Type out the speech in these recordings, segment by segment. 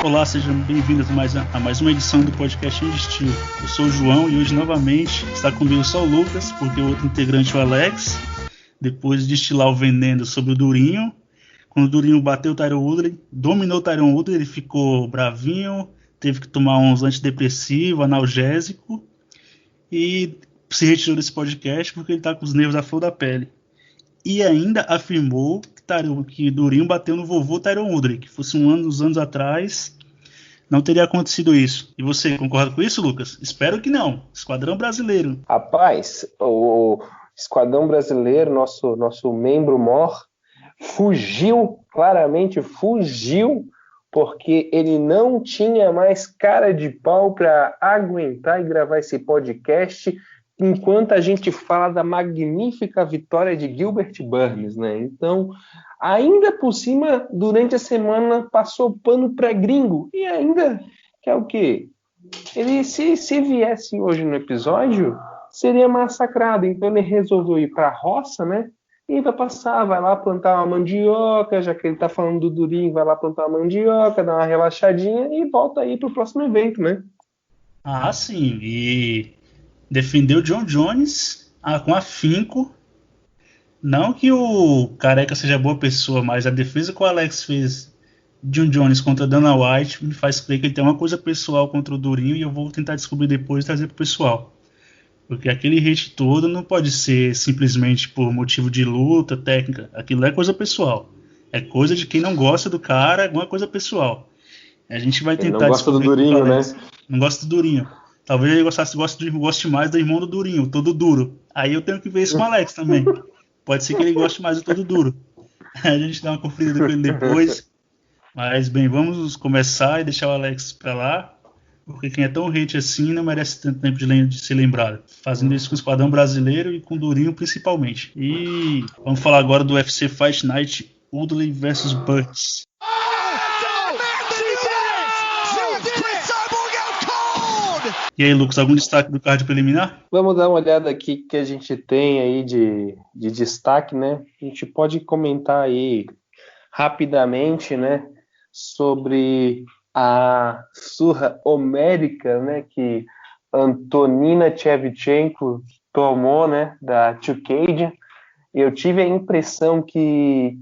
Olá, sejam bem-vindos a mais uma edição do podcast Indestil. Eu sou o João e hoje novamente está comigo só o Lucas, porque o outro integrante, o Alex, depois de destilar o veneno sobre o Durinho, quando o Durinho bateu o Tyron Woodley, dominou o Tyron Woodley, ele ficou bravinho, teve que tomar uns antidepressivos, analgésico e se retirou desse podcast porque ele está com os nervos à flor da pele. E ainda afirmou que Durinho bateu no vovô Tyron Woodley, que fosse uns anos atrás, não teria acontecido isso. E você concorda com isso, Lucas? Espero que não. Esquadrão Brasileiro. Rapaz, o Esquadrão Brasileiro, nosso membro mor, claramente fugiu, porque ele não tinha mais cara de pau para aguentar e gravar esse podcast enquanto a gente fala da magnífica vitória de Gilbert Burns, né? Então, ainda por cima, durante a semana, passou pano para gringo. E ainda, que é o quê? Ele, se viesse hoje no episódio, seria massacrado. Então, ele resolveu ir para a roça, né? E vai lá plantar uma mandioca, já que ele tá falando do Durinho, vai lá plantar uma mandioca, dar uma relaxadinha e volta aí pro próximo evento, né? Ah, sim. E defendeu John Jones com afinco. Não que o Careca seja boa pessoa, mas a defesa que o Alex fez de John Jones contra Dana White me faz crer que ele tem uma coisa pessoal contra o Durinho e eu vou tentar descobrir depois e trazer pro pessoal. Porque aquele hate todo não pode ser simplesmente por motivo de luta, técnica. Aquilo é coisa pessoal. É coisa de quem não gosta do cara, alguma coisa pessoal. A gente vai tentar não gosta do Durinho, né? Não gosta do Durinho. Talvez ele goste mais do irmão do Durinho, o Todo Duro. Aí eu tenho que ver isso com o Alex também. Pode ser que ele goste mais do Todo Duro. A gente dá uma conferida com ele depois. Mas bem, vamos começar e deixar o Alex pra lá. Porque quem é tão hate assim não merece tanto tempo de ser lembrado. Fazendo isso com o Esquadrão Brasileiro e com o Durinho principalmente. E vamos falar agora do UFC Fight Night Woodley vs Burns. E aí, Lucas, algum destaque do card preliminar? Vamos dar uma olhada aqui que a gente tem aí de destaque, né? A gente pode comentar aí rapidamente, né, sobre a surra homérica, né, que Antonina Shevchenko tomou, né, da Chookagian. Eu tive a impressão que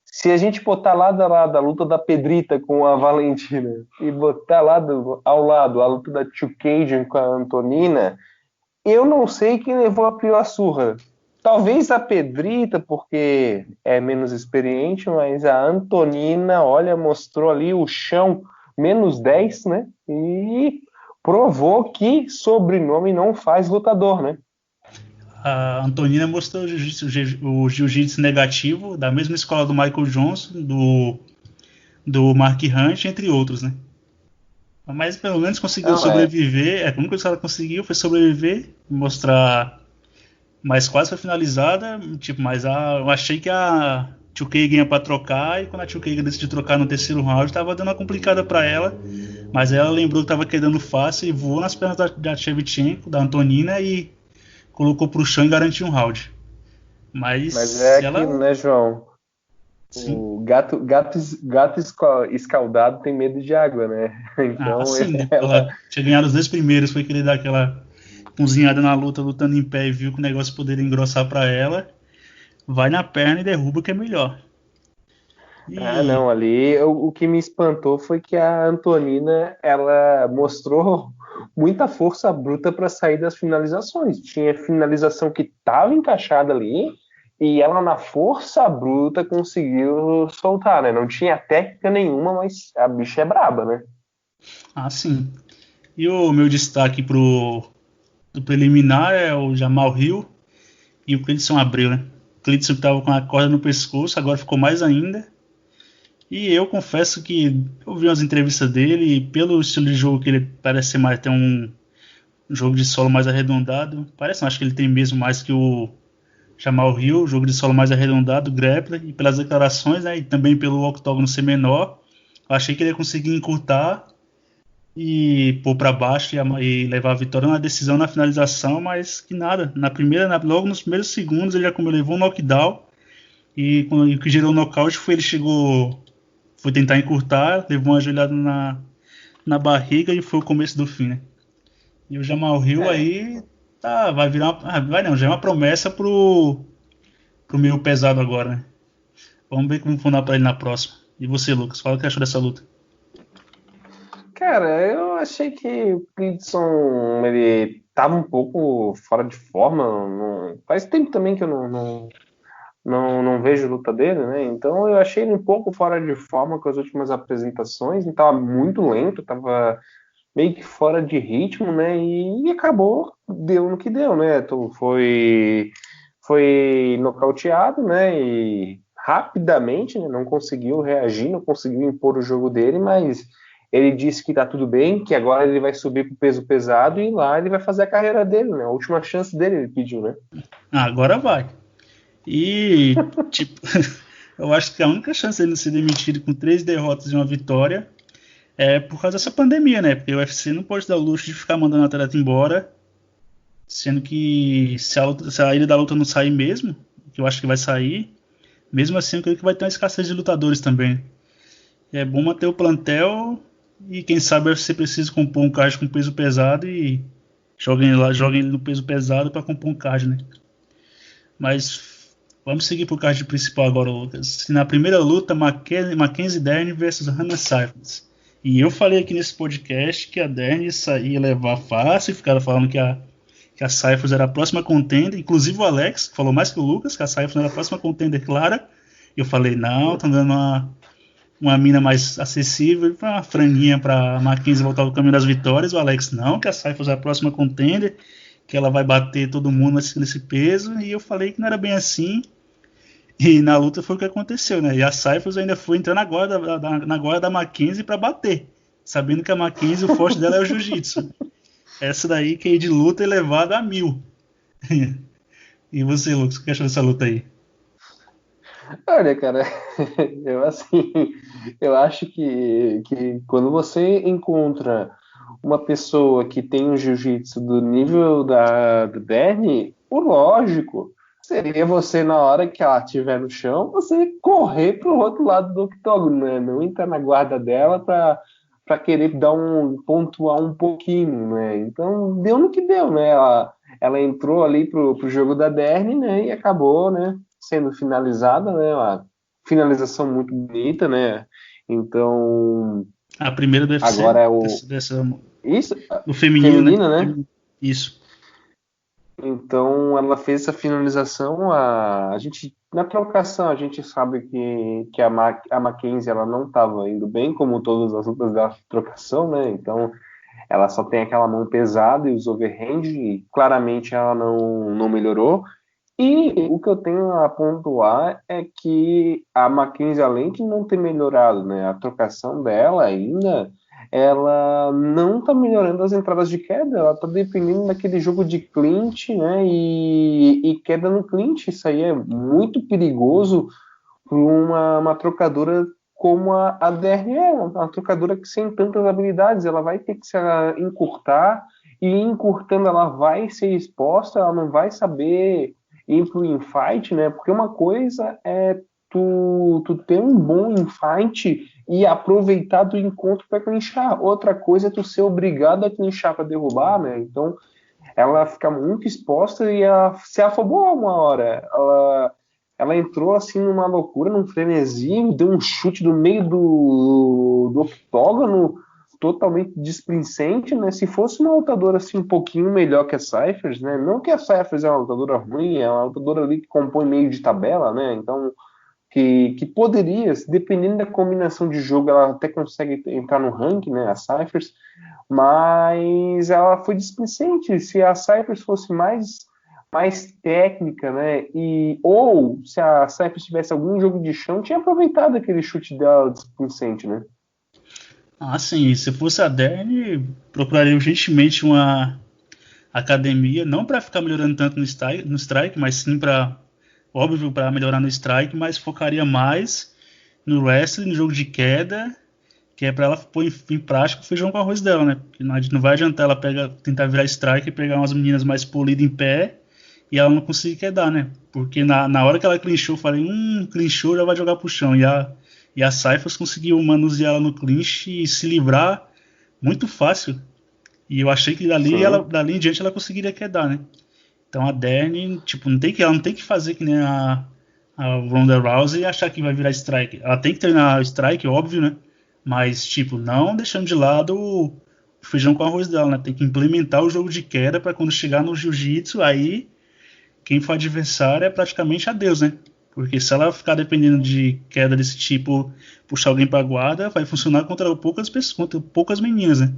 se a gente botar lado a lado a luta da Pedrita com a Valentina e botar ao lado a luta da Chookagian com a Antonina, eu não sei quem levou a pior surra. Talvez a Pedrita, porque é menos experiente, mas a Antonina, olha, mostrou ali o chão menos 10, né? E provou que sobrenome não faz lutador, né? A Antonina mostrou o jiu-jitsu negativo, da mesma escola do Michael Johnson, do Mark Hunt, entre outros, né? Mas pelo menos conseguiu sobreviver. A única coisa que ela conseguiu foi sobreviver, mostrar. Mas quase foi finalizada. Mas eu achei que a Chookagian ia pra trocar. E quando a Chookagian decidiu trocar no terceiro round, tava dando uma complicada pra ela. Mas ela lembrou que tava quedando fácil e voou nas pernas da Shevchenko, da Antonina, e colocou pro chão e garantiu um round. Mas é aquilo, né, João? Sim. O gato escaldado tem medo de água, né? Então, sim, ela tinha ganhado os 2 primeiros, foi querer dar aquela cozinhada na luta, lutando em pé, e viu que o negócio poderia engrossar pra ela. Vai na perna e derruba, que é melhor. Não, ali o que me espantou foi que a Antonina, ela mostrou muita força bruta para sair das finalizações. Tinha finalização que estava encaixada ali e ela na força bruta conseguiu soltar, né? Não tinha técnica nenhuma, mas a bicha é braba, né? Sim. E o meu destaque do preliminar é o Jamal Hill e o Cleidson Abreu, né? O Cleidson que estava com a corda no pescoço, agora ficou mais ainda. E eu confesso que eu vi umas entrevistas dele e pelo estilo de jogo que ele parece ter um jogo de solo mais arredondado. Acho que ele tem mesmo mais que o Jamal Hill, jogo de solo mais arredondado, grappler, e pelas declarações, né, e também pelo octógono ser menor, eu achei que ele ia conseguir encurtar e pôr para baixo e levar a vitória na decisão, na finalização, mas que nada. Logo nos primeiros segundos ele já levou um knockdown e o que gerou o nocaute foi ele chegou foi tentar encurtar, levou uma joelhada na barriga e foi o começo do fim, né? E o Jamal Hill aí vai virar vai não, já é uma promessa pro meio pesado agora, né? Vamos ver como funciona pra ele na próxima. E você, Lucas, fala o que achou dessa luta. Cara, eu achei que o Clidson, ele tava um pouco fora de forma. Faz tempo também que eu não vejo luta dele, né? Então eu achei ele um pouco fora de forma com as últimas apresentações. Ele tava muito lento, tava meio que fora de ritmo, né? E acabou, deu no que deu, né? Então, foi nocauteado, né? E rapidamente, né? Não conseguiu reagir, não conseguiu impor o jogo dele, mas ele disse que tá tudo bem, que agora ele vai subir pro peso pesado e lá ele vai fazer a carreira dele, né? A última chance dele, ele pediu, né? Agora vai. E, tipo, eu acho que a única chance dele ser demitido com 3 derrotas e uma vitória é por causa dessa pandemia, né? Porque o UFC não pode dar o luxo de ficar mandando o atleta embora, sendo que se a ilha da luta não sair mesmo, que eu acho que vai sair, mesmo assim eu creio que vai ter uma escassez de lutadores também. É bom manter o plantel e quem sabe você precisa compor um card com peso pesado e joguem ele no peso pesado para compor um card, né? Mas vamos seguir pro card principal agora, Lucas. Na primeira luta, Mackenzie Dern versus Hannah Cifers. E eu falei aqui nesse podcast que a Dern ia levar fácil, ficaram falando que a Cifers era a próxima contender, inclusive o Alex falou mais que o Lucas, que a Cifers era a próxima contender clara. Eu falei, não, estão dando uma mina mais acessível, uma franguinha para a Mackenzie voltar ao caminho das vitórias. O Alex, não, que a Cifers é a próxima contender, que ela vai bater todo mundo nesse peso, e eu falei que não era bem assim, e na luta foi o que aconteceu, né? E a Cifers ainda foi entrar na guarda da Mackenzie para bater, sabendo que a Mackenzie, o forte dela é o jiu-jitsu. Essa daí que é de luta elevada a 1000. E você, Lucas, o que achou dessa luta aí? Olha, cara, eu assim, eu acho que quando você encontra uma pessoa que tem um jiu-jitsu do nível do Bernie, o lógico seria você, na hora que ela estiver no chão, você correr pro outro lado do octógono, né? Não entrar na guarda dela para querer pontuar um pouquinho, né? Então, deu no que deu, né? Ela entrou ali pro jogo da Bernie, né? E acabou, né? Sendo finalizada, né? Uma finalização muito bonita, né? Então, A primeira do UFC, agora é o isso, do feminino, feminina, né? né? Isso. Então ela fez essa finalização. A gente na trocação a gente sabe que a Mackenzie ela não estava indo bem, como todas as lutas da trocação, né? Então ela só tem aquela mão pesada e os overhand, e claramente ela não melhorou. E o que eu tenho a pontuar é que a Mackenzie, além de não ter melhorado, né, a trocação dela ainda, ela não está melhorando as entradas de queda, ela está dependendo daquele jogo de clinch, né, e queda no clinch. Isso aí é muito perigoso para uma trocadora como a DRE, uma trocadora que sem tantas habilidades, ela vai ter que se encurtar, e encurtando ela vai ser exposta, ela não vai saber ir pro infight, né? Porque uma coisa é tu ter um bom infight e aproveitar do encontro para clinchar. Outra coisa é tu ser obrigado a clinchar para derrubar, né? Então ela fica muito exposta e ela se afobou uma hora. Ela entrou assim numa loucura, num frenesi, deu um chute do meio do octógono, totalmente displicente, né? Se fosse uma lutadora assim um pouquinho melhor que a Cifers, né? Não que a Cifers é uma lutadora ruim, é uma lutadora ali que compõe meio de tabela, né? Então que poderia, dependendo da combinação de jogo, ela até consegue entrar no ranking, né? A Cifers, mas ela foi displicente. Se a Cifers fosse mais técnica, né? Ou se a Cifers tivesse algum jogo de chão, tinha aproveitado aquele chute dela displicente, né? Ah, sim, se fosse a Dern, procuraria urgentemente uma academia, não para ficar melhorando tanto no strike, mas sim para, óbvio, para melhorar no strike, mas focaria mais no wrestling, no jogo de queda, que é para ela pôr em prática o feijão com arroz dela, né? Porque não vai adiantar ela tentar virar strike e pegar umas meninas mais polidas em pé e ela não conseguir quedar, né? Porque na hora que ela clinchou, eu falei, clinchou, já vai jogar pro chão. E a Cyphers conseguiu manusear ela no clinch e se livrar muito fácil. E eu achei que dali em diante ela conseguiria quedar, né? Então a Dern, tipo, ela não tem que fazer que nem a Ronda Rousey e achar que vai virar strike. Ela tem que treinar strike, óbvio, né? Mas, tipo, não deixando de lado o feijão com arroz dela, né? Tem que implementar o jogo de queda para quando chegar no jiu-jitsu, aí quem for adversário é praticamente a Deus, né? Porque se ela ficar dependendo de queda desse tipo, puxar alguém para guarda, vai funcionar contra poucas pessoas, contra poucas meninas, né?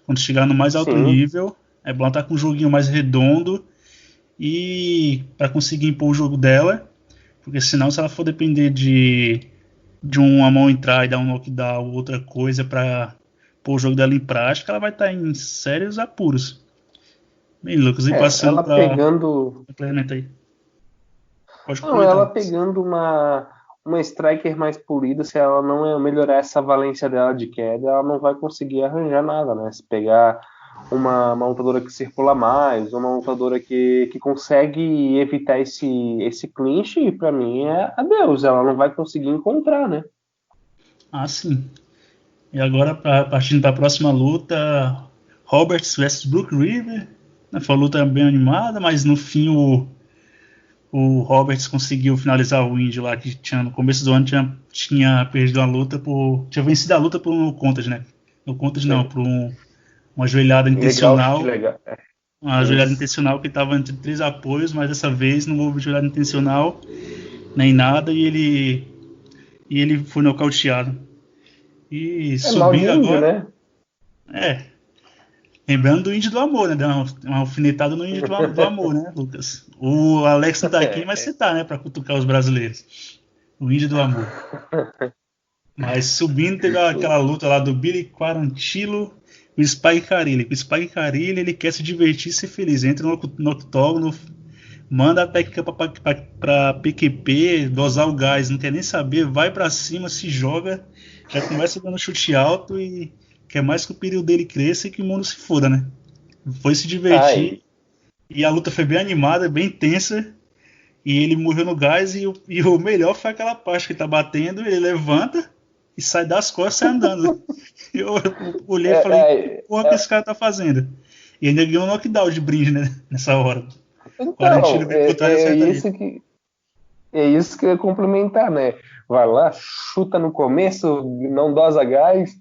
Quando chegar no mais alto nível, é bom estar com um joguinho mais redondo e para conseguir impor o jogo dela, porque senão se ela for depender de uma mão entrar e dar um knockdown ou outra coisa para pôr o jogo dela em prática, ela vai estar em sérios apuros. Bem, Lucas, e passando ela para pegando. complementa aí. Pode Não, comentar, ela Lucas. pegando uma striker mais polida, se ela não melhorar essa valência dela de queda, ela não vai conseguir arranjar nada, né? Se pegar uma lutadora que circula mais, uma lutadora que consegue evitar esse clinch, pra mim é adeus, ela não vai conseguir encontrar, né? Ah, sim. E agora, partindo para a próxima luta, Roberts versus Brook River. Foi uma luta bem animada, mas no fim o Roberts conseguiu finalizar o índio lá, que tinha, no começo do ano tinha perdido a luta tinha vencido a luta por um contest, né? No contest não, Sim. por uma joelhada Legal, chute intencional. legal. Uma joelhada Isso. intencional que estava entre 3 apoios, mas dessa vez não houve joelhada intencional nem nada e ele foi nocauteado. E É mal de subindo índio, agora, né? lembrando do índio do amor, né? Deu uma alfinetada no índio do amor, né, Lucas? O Alex não tá aqui, mas você tá, né, pra cutucar os brasileiros. O índio do amor. Mas subindo, teve aquela luta lá do Billy Quarantillo e o Spike Carrilli. O Spike Carrilli, ele quer se divertir e ser feliz. Entra no octógono, manda a técnica pra PQP, dosar o gás, não quer nem saber, vai pra cima, se joga, já começa dando chute alto e quer mais que o período dele cresça e que o mundo se foda, né? Foi se divertir Ai, e a luta foi bem animada, bem tensa. E ele morreu no gás e o melhor foi aquela parte que ele tá batendo, ele levanta e sai das costas e sai andando. Eu olhei e falei, que porra que esse cara tá fazendo? E ainda ganhou um knockdown de brinde, né? Nessa hora. Quarantino então, veio por trás e acerta ele. é isso que eu ia complementar, né? Vai lá, chuta no começo, não dosa gás,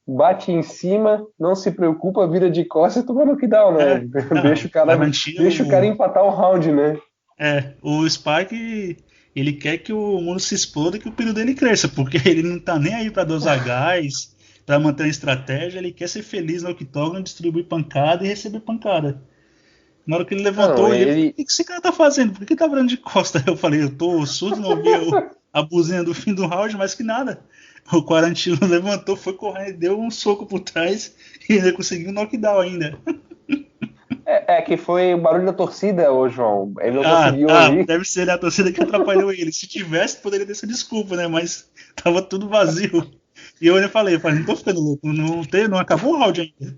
bate em cima, não se preocupa, vira de costas e toma knockdown, né? Não, Deixa o cara Quarantino, empatar o round, né? o Spike, ele quer que o mundo se exploda e que o período dele cresça, porque ele não tá nem aí pra dosar gás, pra manter a estratégia, ele quer ser feliz no octógono, distribuir pancada e receber pancada. Na hora que ele Não, levantou, ele falou, o que esse cara tá fazendo? Por que tá virando de costa? Eu falei, eu tô surdo, não ouvi a buzinha do fim do round, mas que nada. O Quarantino levantou, foi correndo, deu um soco por trás e ainda conseguiu um knockdown ainda. que foi o barulho da torcida, ô João. Ele não conseguiu ouvir. Deve ser, né, a torcida que atrapalhou ele. Se tivesse, poderia ter sido desculpa, né? Mas tava tudo vazio. E eu ainda falei, não tô ficando louco, não acabou o round ainda.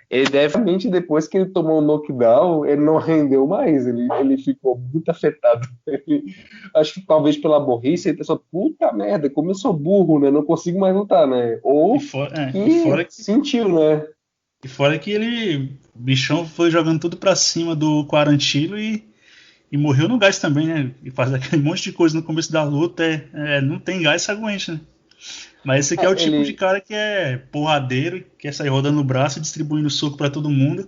Ele definitivamente, depois que ele tomou o knockdown, ele não rendeu mais. Ele ficou muito afetado. Acho que talvez pela burrice, ele pensou, puta merda, como eu sou burro, né? Não consigo mais lutar, né? E, Ou for, é, e que fora que sentiu, né? E fora que o bichão foi jogando tudo pra cima do Quarantilo e morreu no gás também, né? E faz aquele monte de coisa no começo da luta, não tem gás, se aguente, né? Mas esse aqui é o tipo de Ele. cara que é porradeiro, que quer sair rodando o braço e distribuindo soco pra todo mundo.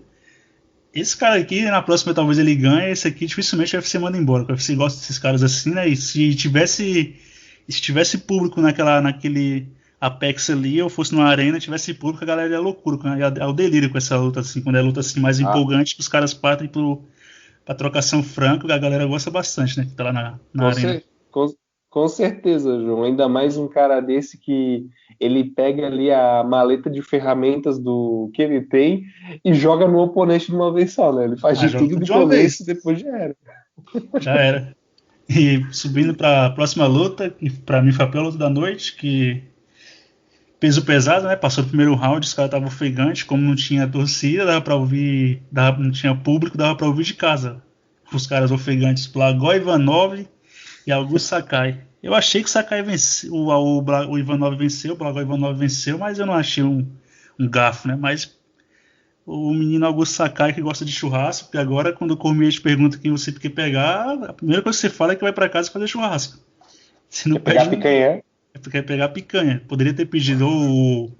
Esse cara aqui, na próxima talvez ele ganhe, esse aqui dificilmente o UFC manda embora. O UFC gosta desses caras assim, né? E se tivesse público naquele Apex ali, eu fosse numa arena, tivesse público, a galera ia loucura, é o delírio com essa luta assim, quando é luta assim mais Ah, empolgante, que os caras partem pra trocação franca, a galera gosta bastante, né? Que tá lá na com, arena. cer- com, com certeza, João. Ainda mais um cara desse que ele pega ali a maleta de ferramentas do que ele tem e joga no oponente de uma vez só, né? Ele faz Ah, de joga tudo tudo do de uma começo e vez, depois já era. já era. E subindo pra próxima luta, que pra mim foi a pior luta da noite, que peso pesado, né? Passou o primeiro round, os caras estavam ofegantes, como não tinha torcida, dava pra ouvir, não tinha público, dava pra ouvir de casa. Os caras ofegantes, Blagoy Ivanov e Augusto Sakai. Eu achei que o Sakai venceu, o Ivanov venceu, o Blago Ivanov venceu, mas eu não achei um garfo, né? Mas o menino Augusto Sakai que gosta de churrasco, porque agora quando o Cormier te pergunta quem você quer pegar, a primeira coisa que você fala é que vai para casa fazer churrasco. Você não Quer pegar pede ninguém. picanha? É porque quer pegar picanha. Poderia ter pedido ou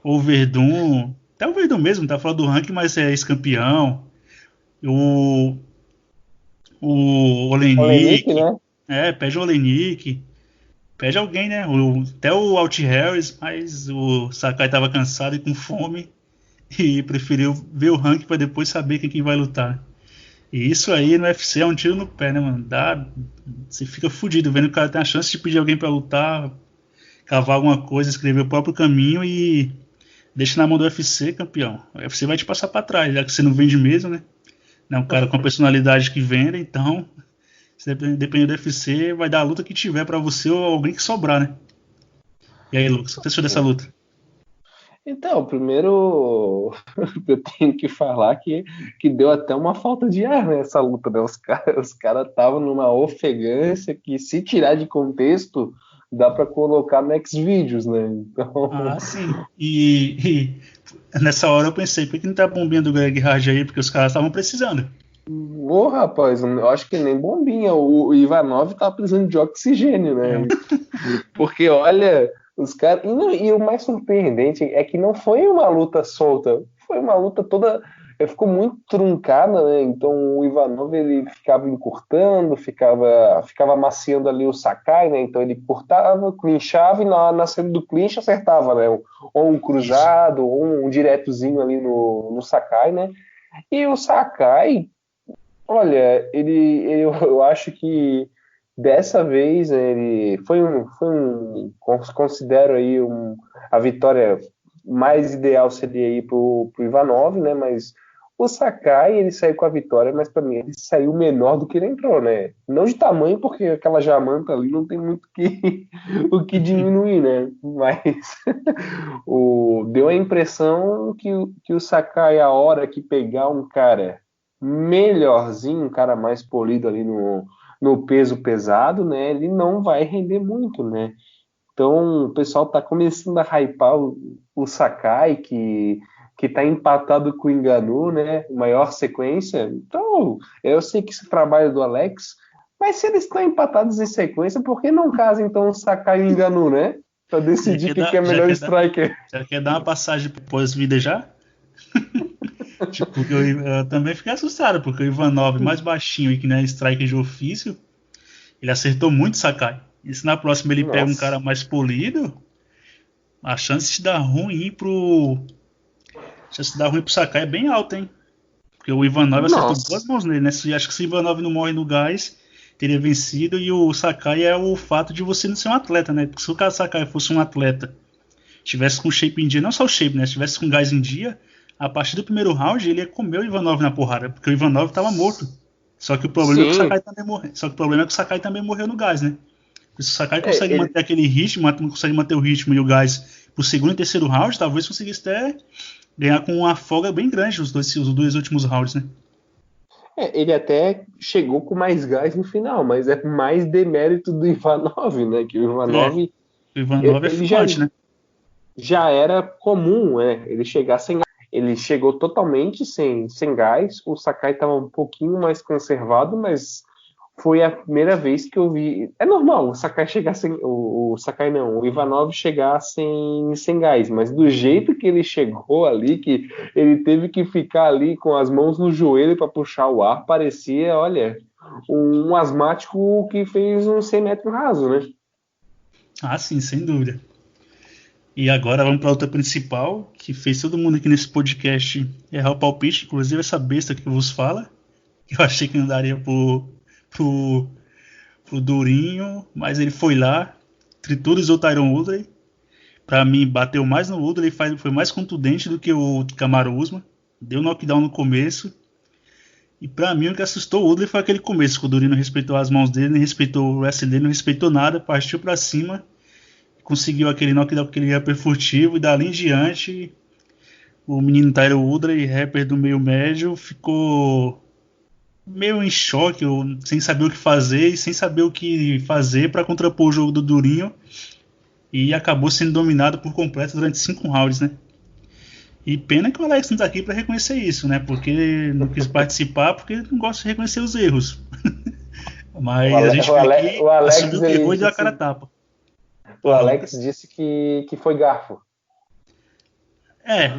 o Verdun, até o Verdun mesmo, tá fora do ranking, mas é ex-campeão. O, o Olenik, Olenik, né? pede o Olenik, pede alguém, né? Até o Alt Harris, mas o Sakai tava cansado e com fome e preferiu ver o ranking para depois saber quem vai lutar. E isso aí no UFC é um tiro no pé, né, mano? Você fica fudido vendo que o cara tem a chance de pedir alguém para lutar, cavar alguma coisa, escrever o próprio caminho e deixa na mão do UFC, campeão. O UFC vai te passar para trás, já que você não vende mesmo, né? Não é um cara com a personalidade que vende, então, se depender do UFC, vai dar a luta que tiver para você ou alguém que sobrar, né? E aí, Lucas, o que você achou dessa luta? Então, primeiro eu tenho que falar que deu até uma falta de ar nessa luta, né? Os cara estavam numa ofegância que, se tirar de contexto, dá para colocar no Xvideos, né? Então, Ah, sim. E nessa hora eu pensei, por que não tá a bombinha do Greg Hard aí? Porque os caras estavam precisando. ô rapaz, eu acho que nem bombinha. O Ivanov tá precisando de oxigênio, É, né? Porque, olha, os caras. E o mais surpreendente é que não foi uma luta solta, foi uma luta toda. Ficou muito truncada, né? Então o Ivanov ele ficava encurtando, ficava amaciando ali o Sakai, né? Então ele cortava, clinchava e na saída do clinch acertava, né? Ou um isso. cruzado, ou um diretozinho ali no Sakai, né? E o Sakai, olha, eu acho que dessa vez ele considero aí a vitória mais ideal seria aí pro Ivanov, né? Mas o Sakai ele saiu com a vitória, mas para mim ele saiu menor do que ele entrou, né? Não de tamanho, porque aquela jamanta ali não tem muito o que diminuir, né? Mas deu a impressão que o Sakai, a hora que pegar um cara melhorzinho, um cara mais polido ali no peso pesado, né? Ele não vai render muito, né? Então o pessoal tá começando a hypar o Sakai, que tá empatado com o Ngannou, né? Maior sequência. Então, eu sei que esse trabalho do Alex, mas se eles estão empatados em sequência, por que não casa então o Sakai e o Ngannou, né? Pra Já decidir quer quem que dar, é melhor striker. já quer dar uma passagem pro pós-vida já? Tipo, porque eu também fiquei assustado, porque o Ivanov, mais baixinho e que não é striker de ofício, ele acertou muito o Sakai. E se na próxima ele pega um cara Nossa. mais polido, a chance de dar ruim pro. A chance de dar ruim pro Sakai é bem alta, hein? Porque o Ivanov acertou duas Nossa. mãos nele, né? Acho que se o Ivanov não morre no gás, teria vencido. E o Sakai é o fato de você não ser um atleta, né? Porque se o cara Sakai fosse um atleta, tivesse com shape em dia, não só o shape, né? Se tivesse com gás em dia, a partir do primeiro round ele ia comer o Ivanov na porrada, porque o Ivanov estava morto. Só que o problema é que o Sim. Sakai também morreu. Só que o problema é que o Sakai também morreu no gás, né? Porque se o Sakai consegue Ele, manter aquele ritmo, não consegue manter o ritmo e o gás pro segundo e terceiro round, talvez conseguisse até ganhar com uma folga bem grande os dois últimos rounds, né? ele até chegou com mais gás no final, mas é mais demérito do Ivanov, né? Que o É, Ivanov o Ivanov é ele já, fumante, né? já era comum, né? Ele chegar sem gás. Ele chegou totalmente sem gás. O Sakai estava um pouquinho mais conservado, mas foi a primeira vez que eu vi. É normal o Sakai chegar sem. O Sakai não, o Ivanov chegar sem gás, mas do jeito que ele chegou ali, que ele teve que ficar ali com as mãos no joelho para puxar o ar, parecia, olha, um asmático que fez um 100 metros raso, né? Ah, sim, sem dúvida. E agora vamos para a luta principal, que fez todo mundo aqui nesse podcast errar o palpite, inclusive essa besta que vos fala. Eu achei que não daria pro, pro Durinho, mas ele foi lá, triturizou o Tyron Woodley. Pra mim, bateu mais no Woodley, foi mais contundente do que o Kamaru Usman. Deu knockdown no começo. E pra mim, o que assustou o Woodley foi aquele começo, que o Durinho não respeitou as mãos dele, não respeitou o wrestling dele, não respeitou nada, partiu pra cima, conseguiu aquele knockdown, aquele upper furtivo, e dali em diante, o menino Tyron Woodley, rapper do meio médio, ficou meio em choque, ou sem saber o que fazer e sem saber o que fazer para contrapor o jogo do Durinho, e acabou sendo dominado por completo durante 5 rounds, né? E pena que o Alex não tá aqui para reconhecer isso, né? Porque não quis participar porque não gosta de reconhecer os erros. Mas a gente veio aqui, O Alex, assumiu que ele errou e deu a disse, cara a tapa. o Fala, Alex Lucas. disse que foi garfo.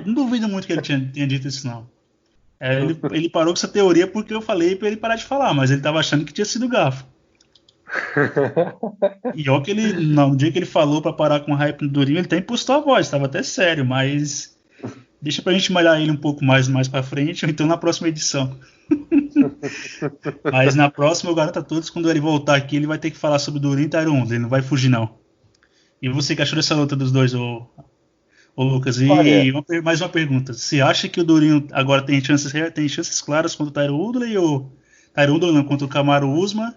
Não duvido muito que ele tenha dito isso, não. Ele parou com essa teoria porque eu falei para ele parar de falar, mas ele tava achando que tinha sido garfo. E ó que ele, no dia que ele falou para parar com o hype no Durinho, ele até impostou a voz, tava até sério, mas deixa pra gente malhar ele um pouco mais pra frente, ou então na próxima edição. Mas na próxima eu garanto a todos, quando ele voltar aqui, ele vai ter que falar sobre o Durinho e Tyron, ele não vai fugir não. E você que achou dessa luta dos dois, ô Lucas? Olha, E mais uma pergunta, você acha que o Durinho agora tem chances claras contra o Tyron Woodley, ou Tyron Woodley não, contra o Kamaru Usman,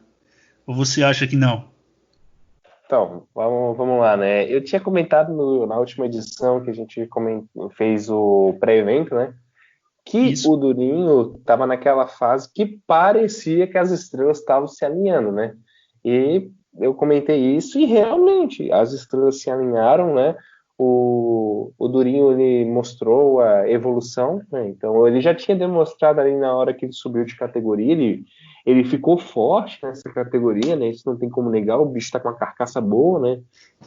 ou você acha que não? então, vamos lá, né? Eu tinha comentado na última edição que a gente fez o pré-evento, né? Que Isso. o Durinho estava naquela fase que parecia que as estrelas estavam se alinhando, né? E eu comentei isso e realmente as estrelas se alinharam, né? O Durinho ele mostrou a evolução, né? Então ele já tinha demonstrado ali na hora que ele subiu de categoria, ele ficou forte nessa categoria, né? Isso não tem como negar, o bicho está com uma carcaça boa, né?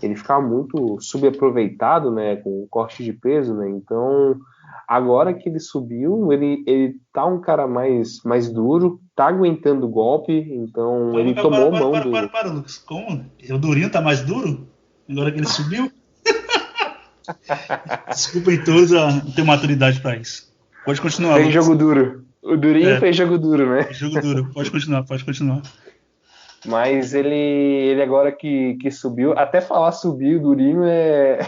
Ele ficava muito subaproveitado, né? Com o corte de peso, né? Então agora que ele subiu, ele tá um cara mais duro, tá aguentando o golpe, então ele tomou mão do. Para, Lucas. Como? O Durinho tá mais duro? Agora que ele subiu? Desculpem todos a não ter maturidade pra isso. Pode continuar, Fez Lucas. jogo duro. O Durinho É, fez jogo duro, né? jogo duro. Pode continuar, pode continuar. Mas ele agora que subiu, até falar subir o Durinho é,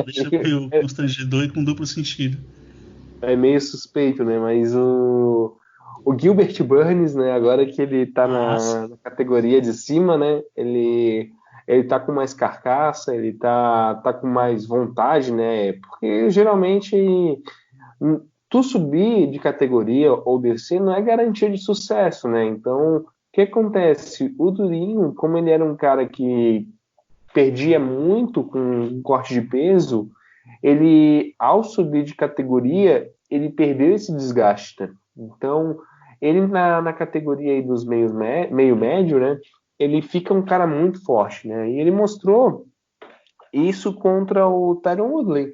Deixa meio constrangedor e com duplo sentido. é meio suspeito, né? Mas o Gilbert Burns, né? Agora que ele tá Mas, na categoria de cima, né? Ele tá com mais carcaça, ele tá com mais vontade, né? Porque geralmente tu subir de categoria ou descer não é garantia de sucesso, né? Então, o que acontece? O Durinho, como ele era um cara que perdia muito com corte de peso, ele, ao subir de categoria, ele perdeu esse desgaste, né? Então, ele na categoria aí dos meio médio, né? Ele fica um cara muito forte, né? E ele mostrou isso contra o Tyron Woodley.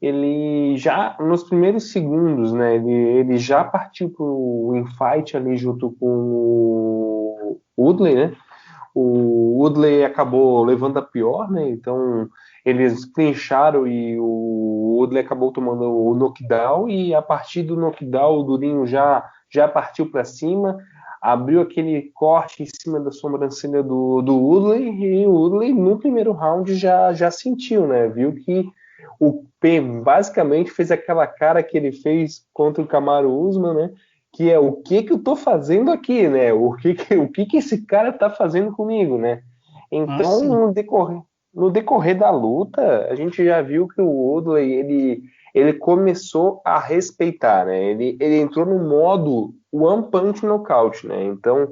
Ele já, nos primeiros segundos, né? Ele já partiu pro infight ali junto com o Woodley, né? O Woodley acabou levando a pior, né? Então eles clincharam e o Woodley acabou tomando o knockdown e a partir do knockdown o Durinho já partiu para cima, abriu aquele corte em cima da sobrancelha do Woodley e o Woodley no primeiro round já sentiu, né? Viu que o P basicamente fez aquela cara que ele fez contra o Kamaru Usman, né? Que é o que que eu tô fazendo aqui, né? O que esse cara tá fazendo comigo, né? Então, sim. no decorrer da luta, a gente já viu que o Woodley, ele começou a respeitar, né? Ele entrou no modo One Punch Knockout, né? Então,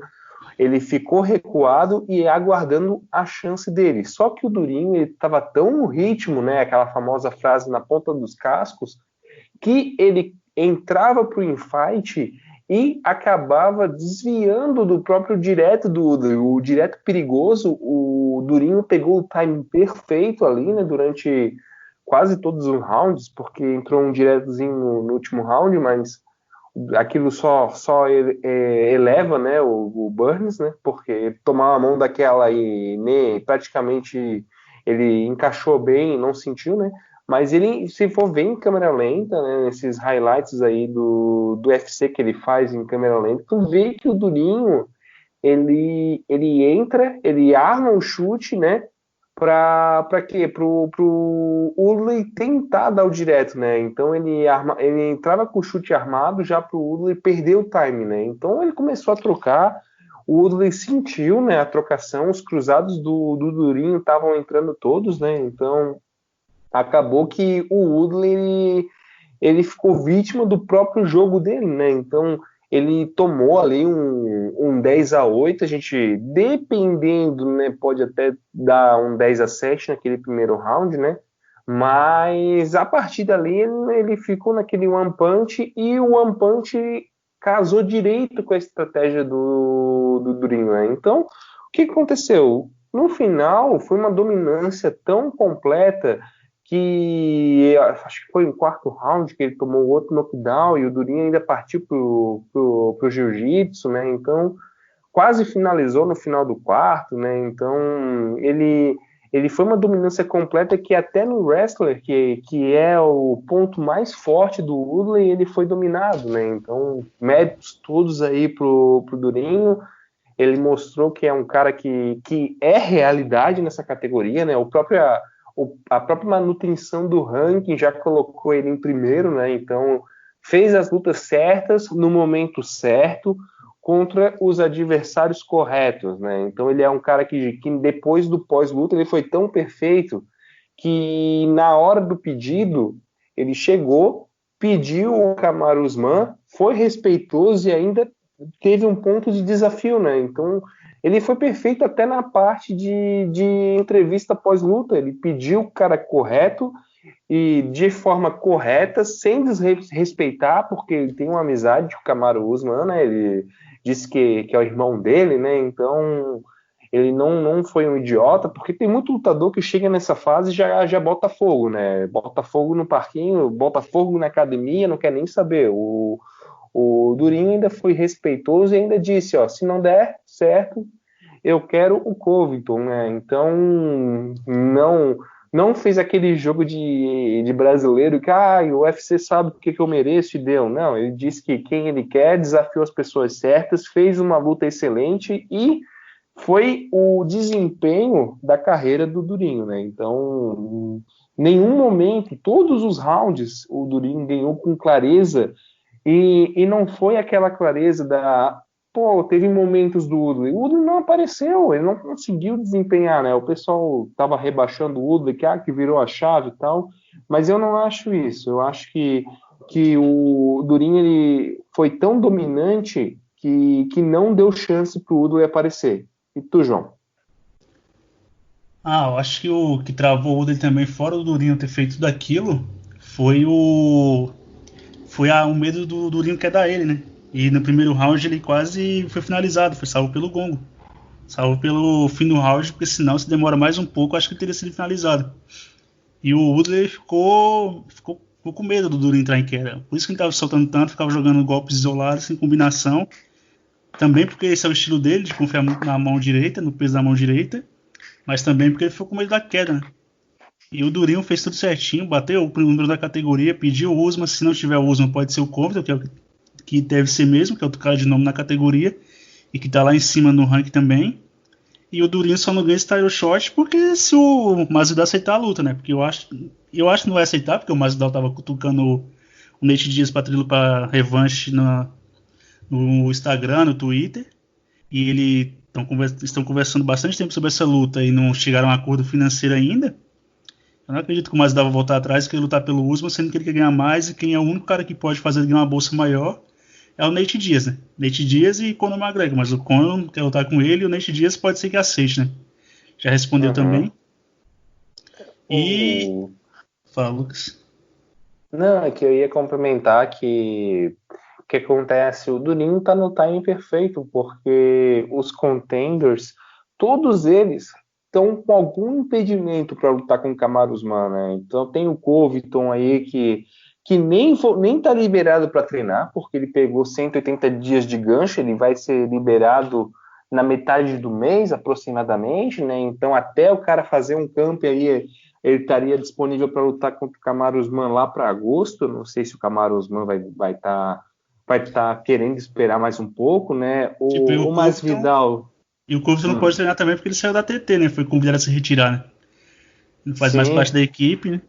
ele ficou recuado e aguardando a chance dele. Só que o Durinho, ele estava tão no ritmo, né? Aquela famosa frase na ponta dos cascos, que ele entrava para o infight e acabava desviando do próprio direto o direto perigoso. O Durinho pegou o time perfeito ali, né, durante quase todos os rounds, porque entrou um diretozinho no último round, mas aquilo só eleva, né, o Burns, né, porque tomar a mão daquela e né, praticamente ele encaixou bem, não sentiu, né, mas ele, se for ver em câmera lenta, né, nesses highlights aí do UFC que ele faz em câmera lenta, tu vê que o Durinho, ele entra, ele arma o chute, né, para quê? Pro Woodley tentar dar o direto, né? Então ele entrava com o chute armado já pro Woodley perder o time, né? Então ele começou a trocar, o Woodley sentiu, né, a trocação, os cruzados do Durinho estavam entrando todos, né? Então acabou que o Woodley ele ficou vítima do próprio jogo dele, né? Então ele tomou ali um 10-8, a gente, dependendo, né, pode até dar um 10-7 naquele primeiro round, né? Mas a partir dali ele ficou naquele One Punch e o One Punch casou direito com a estratégia do Durinho, né? Então, o que aconteceu? No final, foi uma dominância tão completa que acho que foi no quarto round que ele tomou outro knockdown e o Durinho ainda partiu pro jiu-jitsu, né? Então, quase finalizou no final do quarto, né? Então, ele foi uma dominância completa que até no wrestler, que é o ponto mais forte do Woodley, ele foi dominado, né? Então, méritos todos aí pro Durinho. Ele mostrou que é um cara que é realidade nessa categoria, né? A própria manutenção do ranking já colocou ele em primeiro, né? Então, fez as lutas certas no momento certo contra os adversários corretos, né? Então, ele é um cara que depois do pós-luta ele foi tão perfeito que na hora do pedido ele chegou, pediu o Kamaru Usman, foi respeitoso e ainda teve um ponto de desafio, né? Então, ele foi perfeito até na parte de entrevista pós-luta. Ele pediu o cara correto e de forma correta, sem desrespeitar, porque ele tem uma amizade com o Kamaru Usman, né? Ele disse que é o irmão dele, né? Então, ele não foi um idiota, porque tem muito lutador que chega nessa fase e já bota fogo, né? Bota fogo no parquinho, bota fogo na academia, não quer nem saber. O Durinho ainda foi respeitoso e ainda disse, ó, se não der certo, eu quero o Covington, né? Então, não fez aquele jogo de brasileiro que, o UFC sabe o que eu mereço e deu. Não, ele disse que quem ele quer, desafiou as pessoas certas, fez uma luta excelente e foi o desempenho da carreira do Durinho, né? Então, em nenhum momento, todos os rounds, o Durinho ganhou com clareza e não foi aquela clareza da. Pô, teve momentos do Woodley. O Woodley não apareceu, ele não conseguiu desempenhar, né? O pessoal tava rebaixando o Woodley, que virou a chave e tal, mas eu não acho isso. Eu acho que o Durinho ele foi tão dominante que não deu chance pro Woodley aparecer. E tu, João? Eu acho que o que travou o Woodley também, fora o Durinho ter feito tudo aquilo, foi o medo do Durinho quedar ele, né? E no primeiro round ele quase foi finalizado, foi salvo pelo gongo. Salvo pelo fim do round, porque senão se demora mais um pouco, acho que teria sido finalizado. E o Woodley ficou com medo do Durinho entrar em queda. Por isso que ele estava soltando tanto, ficava jogando golpes isolados, sem combinação. Também porque esse é o estilo dele, de confiar muito na mão direita, no peso da mão direita. Mas também porque ele ficou com medo da queda, né? E o Durinho fez tudo certinho, bateu o número da categoria, pediu o Usman, se não tiver o Usman pode ser o Covington, que é o que deve ser mesmo, que é outro cara de nome na categoria, e que tá lá em cima no ranking também. E o Durinho só não ganha esse title shot porque se o Masvidal aceitar a luta, né? Porque eu acho que não vai aceitar, porque o Masvidal tava cutucando o Nate Diaz pra revanche no Instagram, no Twitter, e ele estão conversando bastante tempo sobre essa luta e não chegaram a um acordo financeiro ainda. Eu não acredito que o Masvidal vai voltar atrás e querer lutar pelo Usman, sendo que ele quer ganhar mais, e quem é o único cara que pode fazer ele ganhar uma bolsa maior é o Nate Diaz, né? Nate Diaz e Conor McGregor, mas o Conor quer lutar com ele e o Nate Diaz pode ser que aceite, né? Já respondeu também. E... Fala, Lucas. Não, é que eu ia complementar que o que acontece, o Durinho tá no time perfeito, porque os contenders, todos eles estão com algum impedimento para lutar com o Kamaru Usman, né? Então tem o Covington aí que nem tá liberado para treinar, porque ele pegou 180 dias de gancho, ele vai ser liberado na metade do mês aproximadamente, né? Então até o cara fazer um camp aí ele estaria disponível para lutar contra o Kamaru Usman lá para agosto. Não sei se o Kamaru Usman vai tá querendo esperar mais um pouco, né? O Masvidal. E o Covington não pode treinar também porque ele saiu da TT, né? Foi convidado a se retirar, né? Não faz mais parte da equipe, né?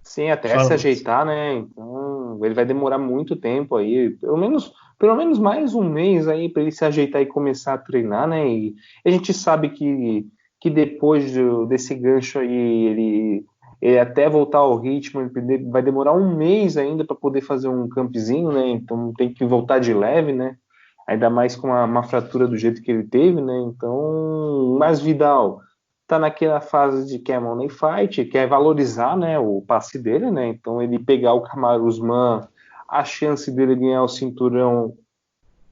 Sim, até se ajeitar, né? Então ele vai demorar muito tempo aí, pelo menos mais um mês aí para ele se ajeitar e começar a treinar, né? E a gente sabe que depois desse gancho aí Ele até voltar ao ritmo, ele vai demorar um mês ainda para poder fazer um campzinho, né? Então tem que voltar de leve, né? Ainda mais com uma fratura do jeito que ele teve, né? Então, mas Vidal tá naquela fase de quer money fight, quer valorizar, né, o passe dele, né? Então ele pegar o Kamaru Usman, a chance dele ganhar o cinturão,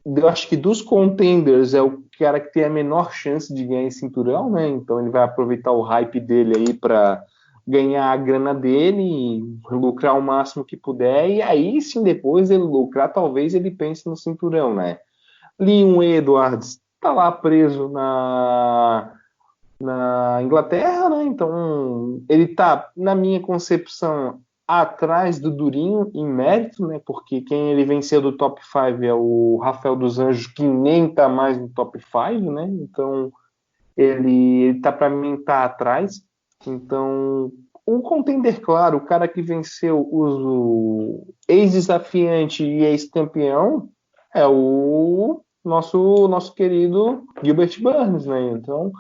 eu acho que dos contenders é o cara que tem a menor chance de ganhar esse cinturão, né? Então ele vai aproveitar o hype dele aí para ganhar a grana dele e lucrar o máximo que puder, e aí sim depois ele lucrar, talvez ele pense no cinturão, né? Leon Edwards tá lá preso na Inglaterra, né? Então ele tá, na minha concepção, atrás do Durinho em mérito, né? Porque quem ele venceu do top 5 é o Rafael dos Anjos, que nem tá mais no top 5, né? Então ele tá, para mim, tá atrás. Então o contender, claro, o cara que venceu o ex-desafiante e ex-campeão é o nosso querido Gilbert Burns, né? Então,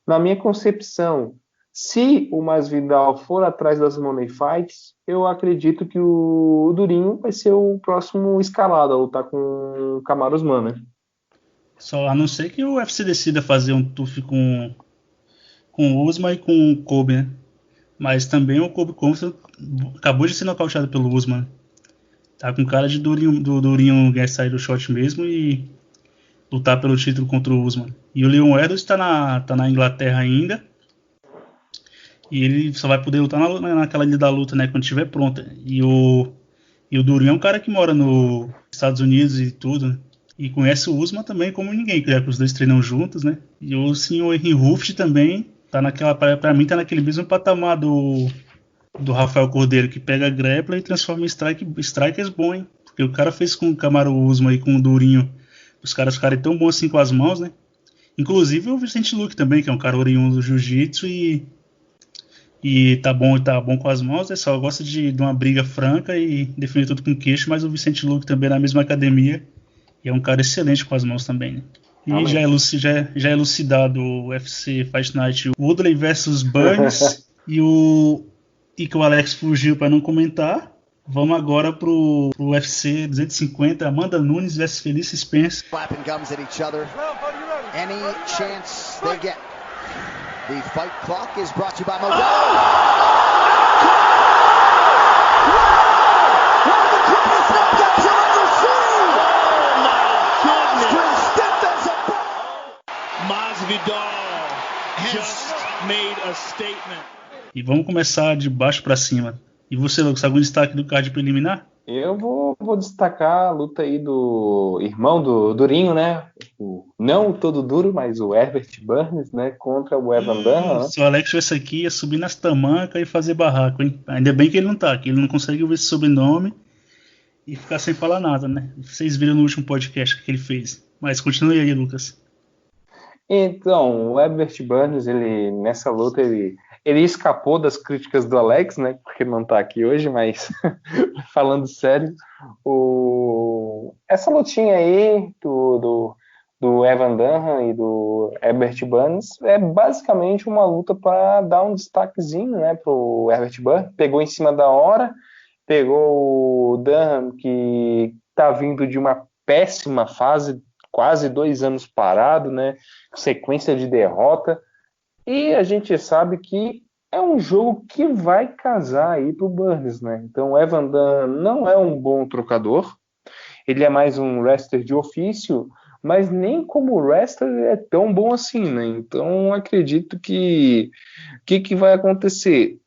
na minha concepção, se o Masvidal for atrás das money fights, eu acredito que o Durinho vai ser o próximo escalado a lutar com o Kamaru Usman, né? Só a não ser que o UFC decida fazer um TUF com o Usman e com o Kobe, né? Mas também o Kobe Compton acabou de ser nocauteado pelo Usman. Tá com cara de Durinho sair do shot mesmo e lutar pelo título contra o Usman. E o Leon Edwards tá na Inglaterra ainda. E ele só vai poder lutar naquela ilha da luta, né? Quando estiver pronta. E o Durinho é um cara que mora nos Estados Unidos e tudo, né? E conhece o Usman também como ninguém, já que os dois treinam juntos, né? E o senhor Henry Hooft também tá pra mim tá naquele mesmo patamar do Rafael Cordeiro, que pega a grappler e transforma em strikers bom, hein? Porque o cara fez com o Kamaru Usman e com o Durinho, os caras ficarem tão bons assim com as mãos, né? Inclusive o Vicente Luque também, que é um cara oriundo do jiu-jitsu e tá bom com as mãos, né? Só gosta de uma briga franca e defender tudo com queixo, mas o Vicente Luque também é na mesma academia e é um cara excelente com as mãos também, né? E já é elucidado o UFC Fight Night Woodley versus Burns e que o Alex fugiu para não comentar. Vamos agora pro UFC 250, Amanda Nunes versus Felicia Spence. Slapping gums at each other. Any chance they get. The fight clock is brought to you by Modelo. Masvidal just made a statement. E vamos começar de baixo para cima. E você, Lucas, algum destaque do card preliminar? Eu vou destacar a luta aí do irmão do Durinho, né? Não todo duro, mas o Herbert Burns, né? Contra o Evan Dunham. Né? Se o Alex tivesse aqui, ia subir nas tamancas e fazer barraco, hein? Ainda bem que ele não tá aqui, ele não consegue ver esse sobrenome e ficar sem falar nada, né? Vocês viram no último podcast que ele fez. Mas continue aí, Lucas. Então, o Herbert Burns, nessa luta, ele escapou das críticas do Alex, né? Porque não tá aqui hoje, mas falando sério, essa lutinha aí do Evan Dunham e do Herbert Burns é basicamente uma luta para dar um destaquezinho, né, pro Herbert Burns. Pegou em cima da hora, pegou o Dunham, que tá vindo de uma péssima fase, quase 2 anos parado, né? Sequência de derrota. E a gente sabe que é um jogo que vai casar aí pro Burns, né? Então o Evan Dunham não é um bom trocador. Ele é mais um wrestler de ofício, mas nem como wrestler é tão bom assim, né? Então acredito que vai acontecer?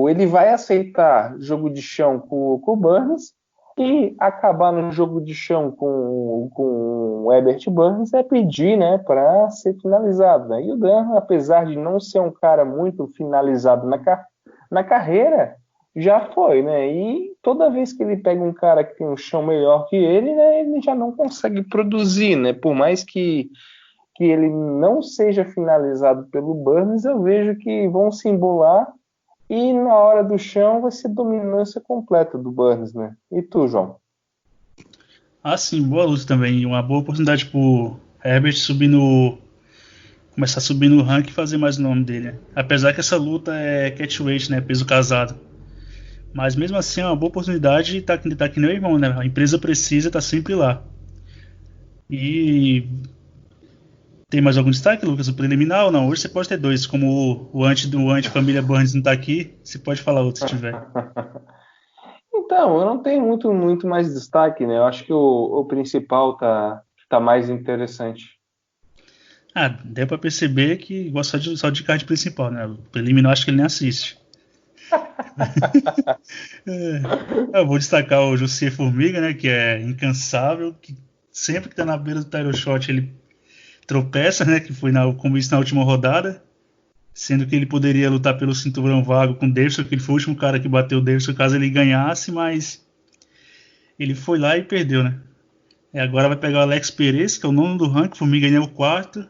Ele vai aceitar jogo de chão com o Burns e acabar no jogo de chão com o Herbert Burns é pedir, né, para ser finalizado, né? E o Dan, apesar de não ser um cara muito finalizado na carreira, já foi, né? E toda vez que ele pega um cara que tem um chão melhor que ele, né, ele já não consegue produzir, né? Por mais que ele não seja finalizado pelo Burns, eu vejo que vão se embolar e na hora do chão vai ser dominância completa do Burns, né? E tu, João? Ah, sim, boa luta também. Uma boa oportunidade pro Herbert subir começar a subir no ranking e fazer mais o nome dele, né? Apesar que essa luta é catchweight, né? Peso casado. Mas mesmo assim é uma boa oportunidade e tá que nem o irmão, né? A empresa precisa, tá sempre lá. E tem mais algum destaque, Lucas? O preliminar ou não? Hoje você pode ter dois, como o anti-família Burns não tá aqui, você pode falar outro se tiver. Então, eu não tenho muito mais destaque, né? Eu acho que o principal tá mais interessante. Deu pra perceber que gosta só de card principal, né? O preliminar acho que ele nem assiste. Eu vou destacar o José Formiga, né? Que é incansável, que sempre que tá na beira do title shot ele tropeça, né? Que foi como isso na última rodada. Sendo que ele poderia lutar pelo cinturão vago com o Davidson, que ele foi o último cara que bateu o Davidson caso ele ganhasse, mas ele foi lá e perdeu, né? E agora vai pegar o Alex Perez, que é o nono do ranking, Formiga ganhou o quarto.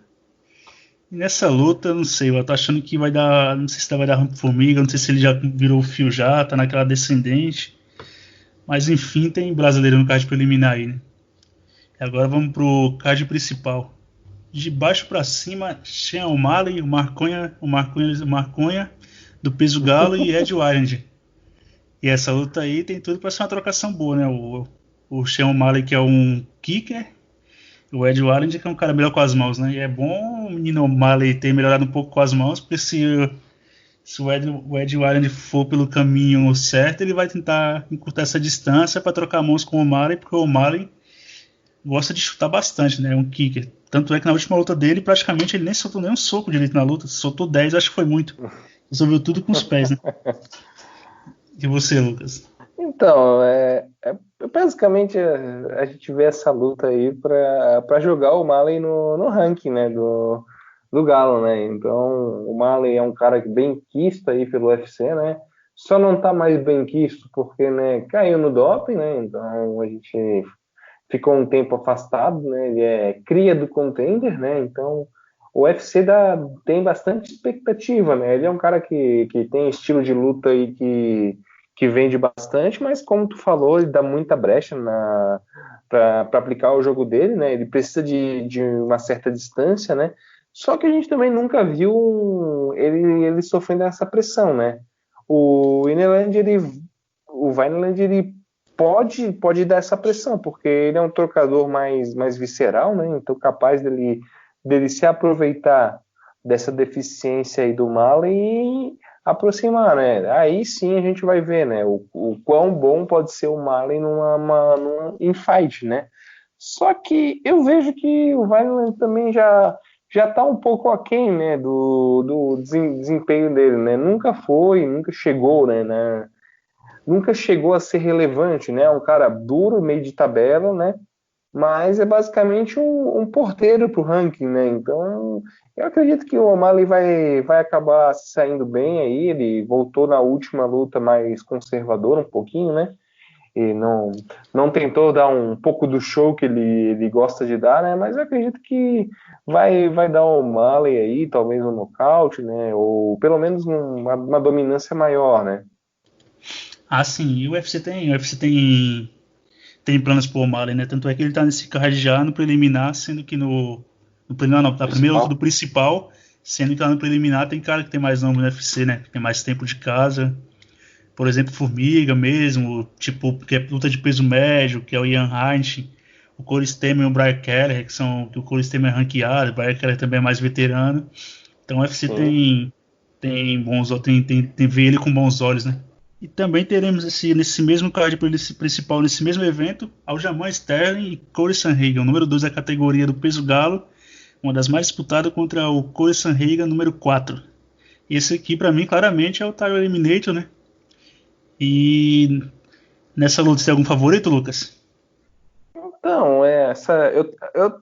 E nessa luta, não sei, eu tô achando que vai dar, não sei se vai dar ruim pro Formiga, não sei se ele já virou o fio já, tá naquela descendente. Mas enfim, tem brasileiro no card preliminar aí, né? E agora vamos pro card principal. De baixo para cima, Sean O'Malley, o Marconha do peso galo e Ed Warren. E essa luta aí tem tudo para ser uma trocação boa, né? O Sean O'Malley, que é um kicker, o Ed Warren, que é um cara melhor com as mãos, né? E é bom o menino O'Malley ter melhorado um pouco com as mãos, porque se o Ed Warren for pelo caminho certo, ele vai tentar encurtar essa distância para trocar mãos com o O'Malley, porque o O'Malley gosta de chutar bastante, né? É um kicker. Tanto é que na última luta dele, praticamente ele nem soltou nenhum soco direito na luta. Soltou 10, acho que foi muito. Resolveu tudo com os pés, né? E você, Lucas? Então, basicamente a gente vê essa luta aí para jogar o O'Malley no ranking, né? Do Galo, né? Então, o O'Malley é um cara bem quisto aí pelo UFC, né? Só não tá mais bem quisto porque, né, caiu no doping, né? Então, a gente ficou um tempo afastado, né? Ele é cria do Contender, né? Então o UFC tem bastante expectativa, né? Ele é um cara que tem estilo de luta aí que vende bastante, mas como tu falou, ele dá muita brecha para aplicar o jogo dele, né? Ele precisa de uma certa distância, né? Só que a gente também nunca viu ele sofrendo essa pressão, né? O Vineland, ele pode dar essa pressão, porque ele é um trocador mais visceral, né? Então capaz dele se aproveitar dessa deficiência aí do Malley e aproximar, né? Aí sim a gente vai ver, né? O quão bom pode ser o Malley numa fight, né? Só que eu vejo que o Vineland também já tá um pouco aquém, né? Do desempenho dele, né? Nunca chegou, né? Nunca chegou a ser relevante, né? Um cara duro, meio de tabela, né? Mas é basicamente um porteiro pro ranking, né? Então, eu acredito que o O'Malley vai acabar se saindo bem aí. Ele voltou na última luta mais conservador um pouquinho, né? E não tentou dar um pouco do show que ele gosta de dar, né? Mas eu acredito que vai dar o O'Malley aí, talvez um nocaute, né? Ou pelo menos uma dominância maior, né? Sim, e o UFC tem planos pro O'Malley, né? Tanto é que ele tá nesse card já no preliminar, sendo que no preliminar não, na primeira luta do principal, sendo que lá no preliminar tem cara que tem mais nome no UFC, né? Que tem mais tempo de casa. Por exemplo, Formiga mesmo, tipo, que é luta de peso médio, que é o Ian Heinz, o Corey Stemen e o Brian Keller, que o Corey Stemen é ranqueado, o Brian Keller também é mais veterano. Então o UFC vê ele com bons olhos, né? E também teremos nesse mesmo card principal, nesse mesmo evento, Aljamain Sterling e Corey Sandhagen, o número 2 da categoria do peso galo, uma das mais disputadas contra o Corey Sandhagen, número 4. Esse aqui, para mim, claramente é o Title Eliminator, né? E nessa luta, você tem algum favorito, Lucas? Então,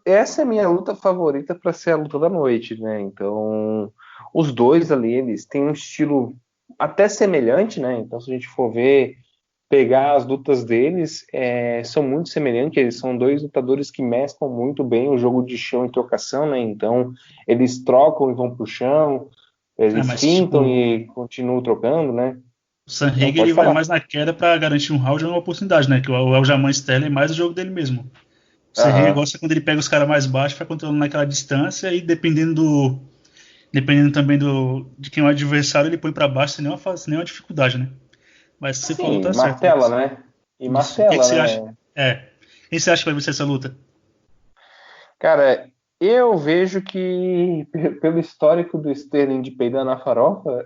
essa é a minha luta favorita para ser a luta da noite, né? Então, os dois ali, eles têm um estilo até semelhante, né? Então, se a gente for pegar as lutas deles, são muito semelhantes. Eles são dois lutadores que mesclam muito bem o jogo de chão e trocação, né? Então, eles trocam e vão pro chão, eles fintam e continuam trocando, né? O Sandhagen ele vai mais na queda para garantir um round ou uma oportunidade, né? Que o Aljamain Sterling é mais o jogo dele mesmo. O Sandhagen gosta quando ele pega os caras mais baixos, vai controlando naquela distância e dependendo dependendo também de quem é o adversário, ele põe pra baixo sem nenhuma dificuldade, né? Mas você falou, Sim, tá certo, martela, Lucas. né? E Isso. O que martela, você acha? né? Quem você acha que vai vencer essa luta? Cara, eu vejo que, pelo histórico do Sterling de peidar na farofa,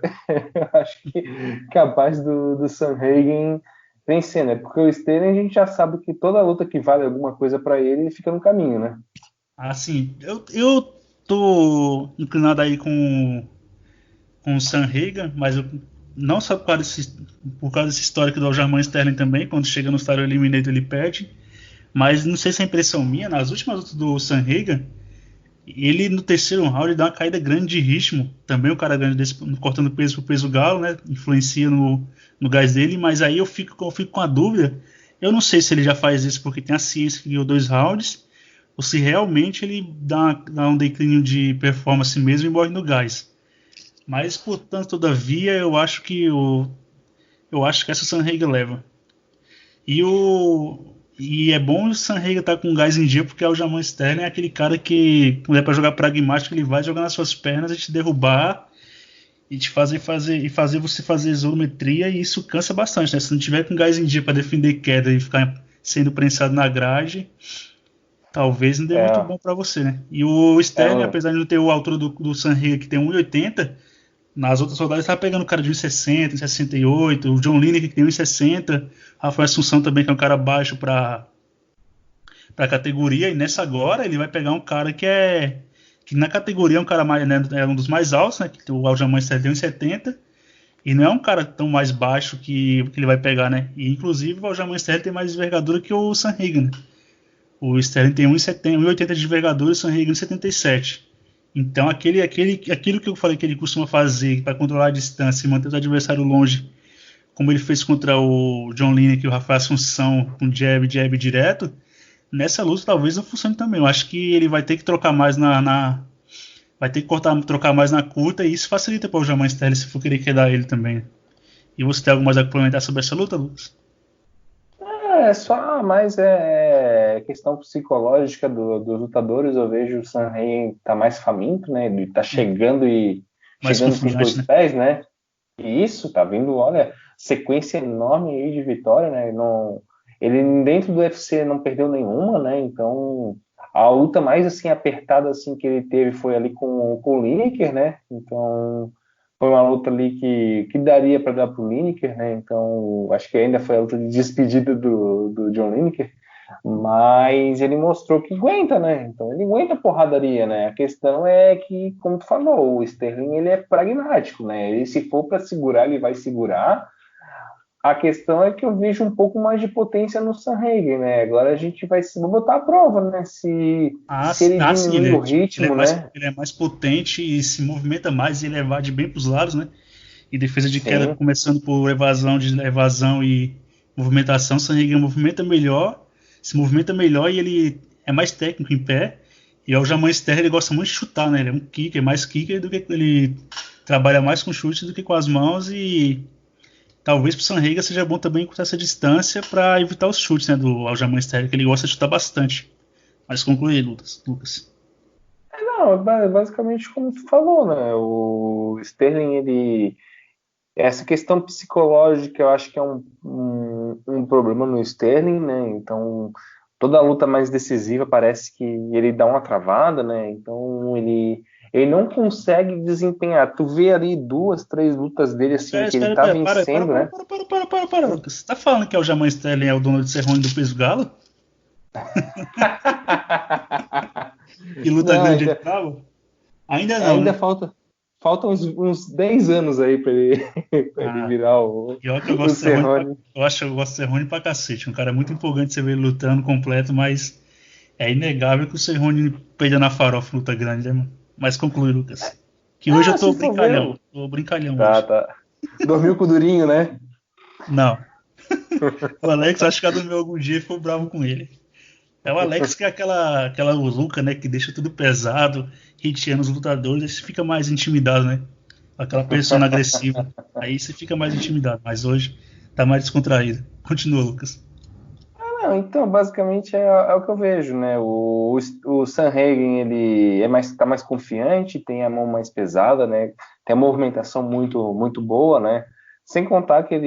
eu acho que capaz do Sanhagen vencer, né? Porque o Sterling a gente já sabe que toda luta que vale alguma coisa pra ele, ele fica no caminho, né? Assim, eu tô inclinado aí com o Sanhagen, mas não só por causa desse histórico do Aljamain Sterling também, quando chega no Star Eliminator ele perde, mas não sei se é impressão minha, nas últimas lutas do Sanhagen, ele no terceiro round dá uma caída grande de ritmo, também o cara grande desse, cortando peso pro peso galo, né, influencia no gás dele, mas aí eu fico com a dúvida, eu não sei se ele já faz isso porque tem a ciência que ganhou 2 rounds, ou se realmente ele dá um declínio de performance mesmo e morre no gás. Mas, portanto, todavia, eu acho que essa Sanhagen leva. E é bom o Sanhagen estar com gás em dia, porque o Aljamain Sterling é aquele cara que, quando é para jogar pragmático, ele vai jogar nas suas pernas e te derrubar e te fazer você fazer isometria, e isso cansa bastante, né? Se não tiver com gás em dia para defender queda e ficar sendo prensado na grade, talvez não dê muito É, bom para você, né? E o é, Sterling, apesar de não ter o altura do Sanhagen, que tem 1,80, nas outras rodadas estava pegando o cara de 1,60, 1,68, o John Lineker que tem 1,60, Rafael Assunção também que é um cara baixo para categoria, e nessa agora ele vai pegar um cara que na categoria é um cara mais, né, é um dos mais altos, né, que o Aljamain Sterling tem 1,70, e não é um cara tão mais baixo que ele vai pegar, né, e inclusive o Aljamain Sterling tem mais envergadura que o Sanhagen, né? O Sterling tem 1,70, 1,80 de envergadura e o Sanhagen 1,77. Então aquilo que eu falei que ele costuma fazer para controlar a distância e manter o adversário longe, como ele fez contra o John Lineker e o Rafael Assunção com jab direto, nessa luta talvez não funcione também. Eu acho que ele vai ter que trocar mais vai ter que trocar mais na curta, e isso facilita para o Aljamain Sterling se for querer quedar ele também. E você tem algo mais a complementar sobre essa luta, Lucas? só mais questão psicológica dos lutadores. Eu vejo o Sanhagen tá mais faminto, né? Ele tá Mais chegando com os confiante, dois né? pés, né? E isso, tá vindo, olha, sequência enorme aí de vitória, né? Não, ele dentro do UFC não perdeu nenhuma, né? Então, a luta mais assim apertada assim que ele teve foi ali com o Lineker, né? Então, foi uma luta ali que daria para dar pro Lineker, né? Então, acho que ainda foi a luta de despedida do John Lineker, mas ele mostrou que aguenta, né? Então ele aguenta a porradaria, né? A questão é que, como tu falou, o Sterling ele é pragmático, né? Ele, se for para segurar, ele vai segurar. A questão é que eu vejo um pouco mais de potência no Sanhagen, né? Agora a gente vai se botar à prova, né? Se ele Sim, diminui o ritmo, né? ele é mais potente e se movimenta mais e ele evade bem para os lados, né? E defesa de queda Sim. começando por evasão e movimentação, o Sanhagen se movimenta melhor e ele é mais técnico em pé. E o Aljamain Sterling ele gosta muito de chutar, né? Ele é um kicker, mais kicker do que ele trabalha mais com chute do que com as mãos, e talvez pro Sanhagen seja bom também cortar essa distância para evitar os chutes, né, do Aljamain Sterling, que ele gosta de chutar bastante. Mas conclui, Lucas. Não, basicamente como tu falou, né? O Sterling, ele... Essa questão psicológica eu acho que é um problema no Sterling, né? Então, toda a luta mais decisiva parece que ele dá uma travada, né? Então, ele não consegue desempenhar. Tu vê ali 2, 3 lutas dele, assim, que ele Espera, tá para, vencendo, né? Lucas. Você tá falando que o Aljamain Sterling é o dono de Cerrone do peso galo? Que luta Não, grande ele tava? Ainda não, ainda né? falta uns 10 anos aí pra ele, pra ele Ah, virar pior que eu o gosto de Cerrone Cerrone. eu acho que eu gosto de Cerrone pra cacete. Um cara muito empolgante você ver ele lutando completo, mas é inegável que o Cerrone peida na farofa luta grande, né, mano? Mas conclui, Lucas. Que hoje eu Se for ver. tô brincalhão Tá, hoje. tá. Dormiu com o Durinho, né? Não, o Alex acho que dormiu algum dia e ficou bravo com ele. É o Alex que é aquela Luca, né, que deixa tudo pesado, hiteando os lutadores, aí você fica mais intimidado, né? Aquela persona agressiva. Aí você fica mais intimidado, mas hoje tá mais descontraído. Continua, Lucas. Não, então, basicamente é o que eu vejo, né? O Sanhagen, ele tá mais confiante, tem a mão mais pesada, né? Tem a movimentação muito, muito boa, né? Sem contar que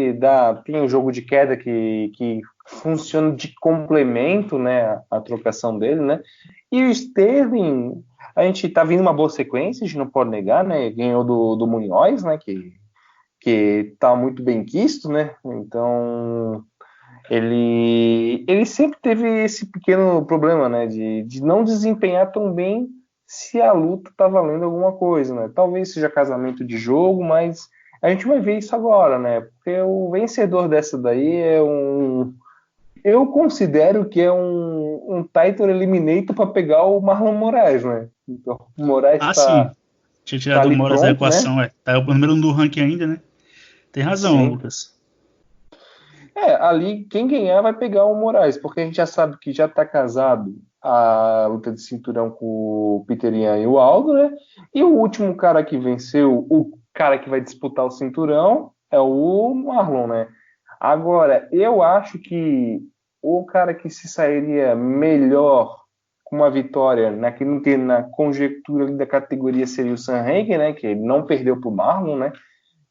tem um jogo de queda que funciona de complemento, né? A trocação dele, né? E o Sterling, a gente tá vindo uma boa sequência, a gente não pode negar, né? Ganhou do Munhoz, né? Que tá muito bem quisto, né? Então ele sempre teve esse pequeno problema, né, de não desempenhar tão bem se a luta tá valendo alguma coisa, né? Talvez seja casamento de jogo, mas a gente vai ver isso agora, né? Porque o vencedor dessa daí eu considero que é um title eliminator para pegar o Marlon Moraes, né? Então, o Moraes Sim. Tinha tá tirado o ali Moraes da pronto, equação, né? Tá o número 1 do ranking ainda, né? Tem razão, Sim. Lucas. Ali quem ganhar vai pegar o Moraes, porque a gente já sabe que já tá casado a luta de cinturão com o Peter Yan e o Aldo, né? E o último cara que venceu, o cara que vai disputar o cinturão, é o Marlon, né? Agora, eu acho que o cara que se sairia melhor com uma vitória na conjectura da categoria seria o Sanhagen, né? Que ele não perdeu pro Marlon, né?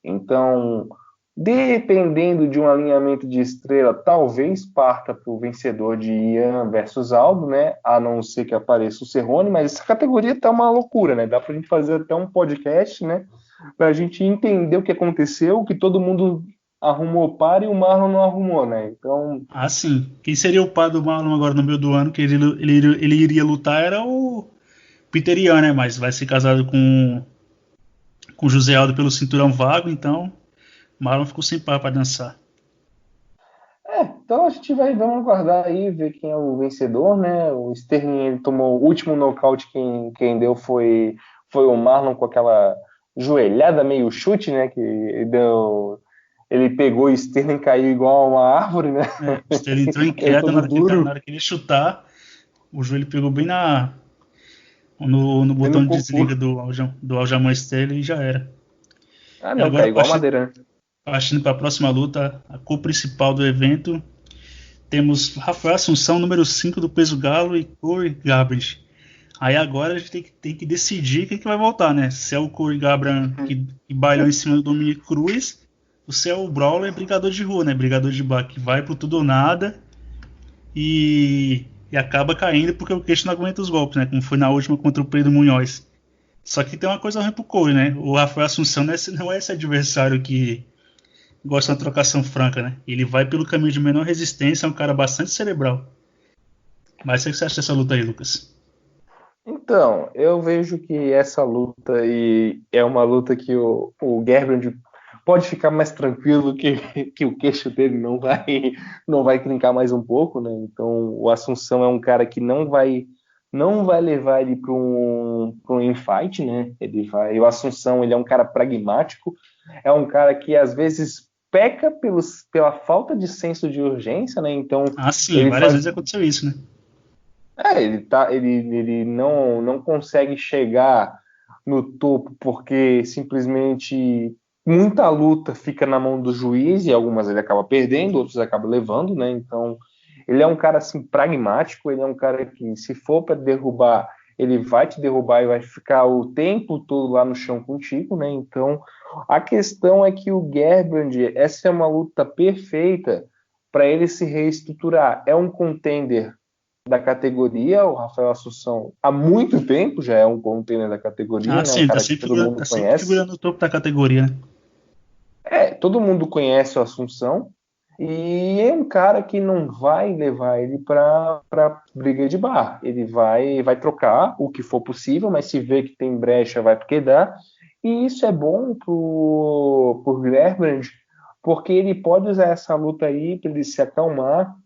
Então, dependendo de um alinhamento de estrela, talvez parta para o vencedor de Ian versus Aldo, né? A não ser que apareça o Cerrone, mas essa categoria tá uma loucura, né? Dá para a gente fazer até um podcast, né? Para a gente entender o que aconteceu, que todo mundo arrumou par e o Marlon não arrumou, né? Então. Sim. Quem seria o par do Marlon agora no meio do ano que ele iria lutar era o Peter Yan, né? Mas vai ser casado com José Aldo pelo cinturão vago, então Marlon ficou sem par para dançar. Então a gente vamos aguardar aí, ver quem é o vencedor, né? O Sterling, ele tomou o último nocaute, quem deu foi o Marlon com aquela joelhada meio chute, né? Ele pegou o Sterling, caiu igual uma árvore, né? O Sterling entrou em queda na hora que ele chutar, o joelho pegou bem no botão de desliga do Aljamain Sterling e já era. Não, caiu igual madeira. Partindo para a próxima luta, a cor principal do evento, temos Rafael Assunção, número 5 do peso galo, e Corey Garbrandt. Aí agora a gente tem que decidir quem que vai voltar, né? Se é o Corey Garbrandt que bailou em cima do Dominic Cruz, ou se é o Brawler brigador de rua, né? Brigador de bar, que vai pro tudo ou nada e acaba caindo porque o queixo não aguenta os golpes, né? Como foi na última contra o Pedro Munhoz. Só que tem uma coisa ruim pro Corey, né? O Rafael Assunção não é esse adversário que gosta de uma trocação franca, né? Ele vai pelo caminho de menor resistência, é um cara bastante cerebral. Mas o que você acha dessa luta aí, Lucas? Então, eu vejo que essa luta aí é uma luta que o Garbrandt pode ficar mais tranquilo, que o queixo dele não vai trincar mais um pouco, né? Então, o Assunção é um cara que não vai levar ele para um infight, né? O Assunção, ele é um cara pragmático, é um cara que às vezes peca pela falta de senso de urgência, né? Então, sim, várias vezes aconteceu isso, né? Ele não consegue chegar no topo porque simplesmente muita luta fica na mão do juiz e algumas ele acaba perdendo, outros acaba levando, né? Então, ele é um cara assim pragmático, ele é um cara que se for para derrubar, ele vai te derrubar e vai ficar o tempo todo lá no chão contigo, né? Então, a questão é que o Garbrandt, essa é uma luta perfeita para ele se reestruturar. É um contender da categoria, o Rafael Assunção há muito tempo já é um contender da categoria, né? Sim, tá sempre figurando no topo da categoria, né? Todo mundo conhece o Assunção e é um cara que não vai levar ele para briga de bar. Ele vai trocar o que for possível, mas se vê que tem brecha, vai porque dá. E isso é bom pro Garbrandt, porque ele pode usar essa luta aí para ele se acalmar,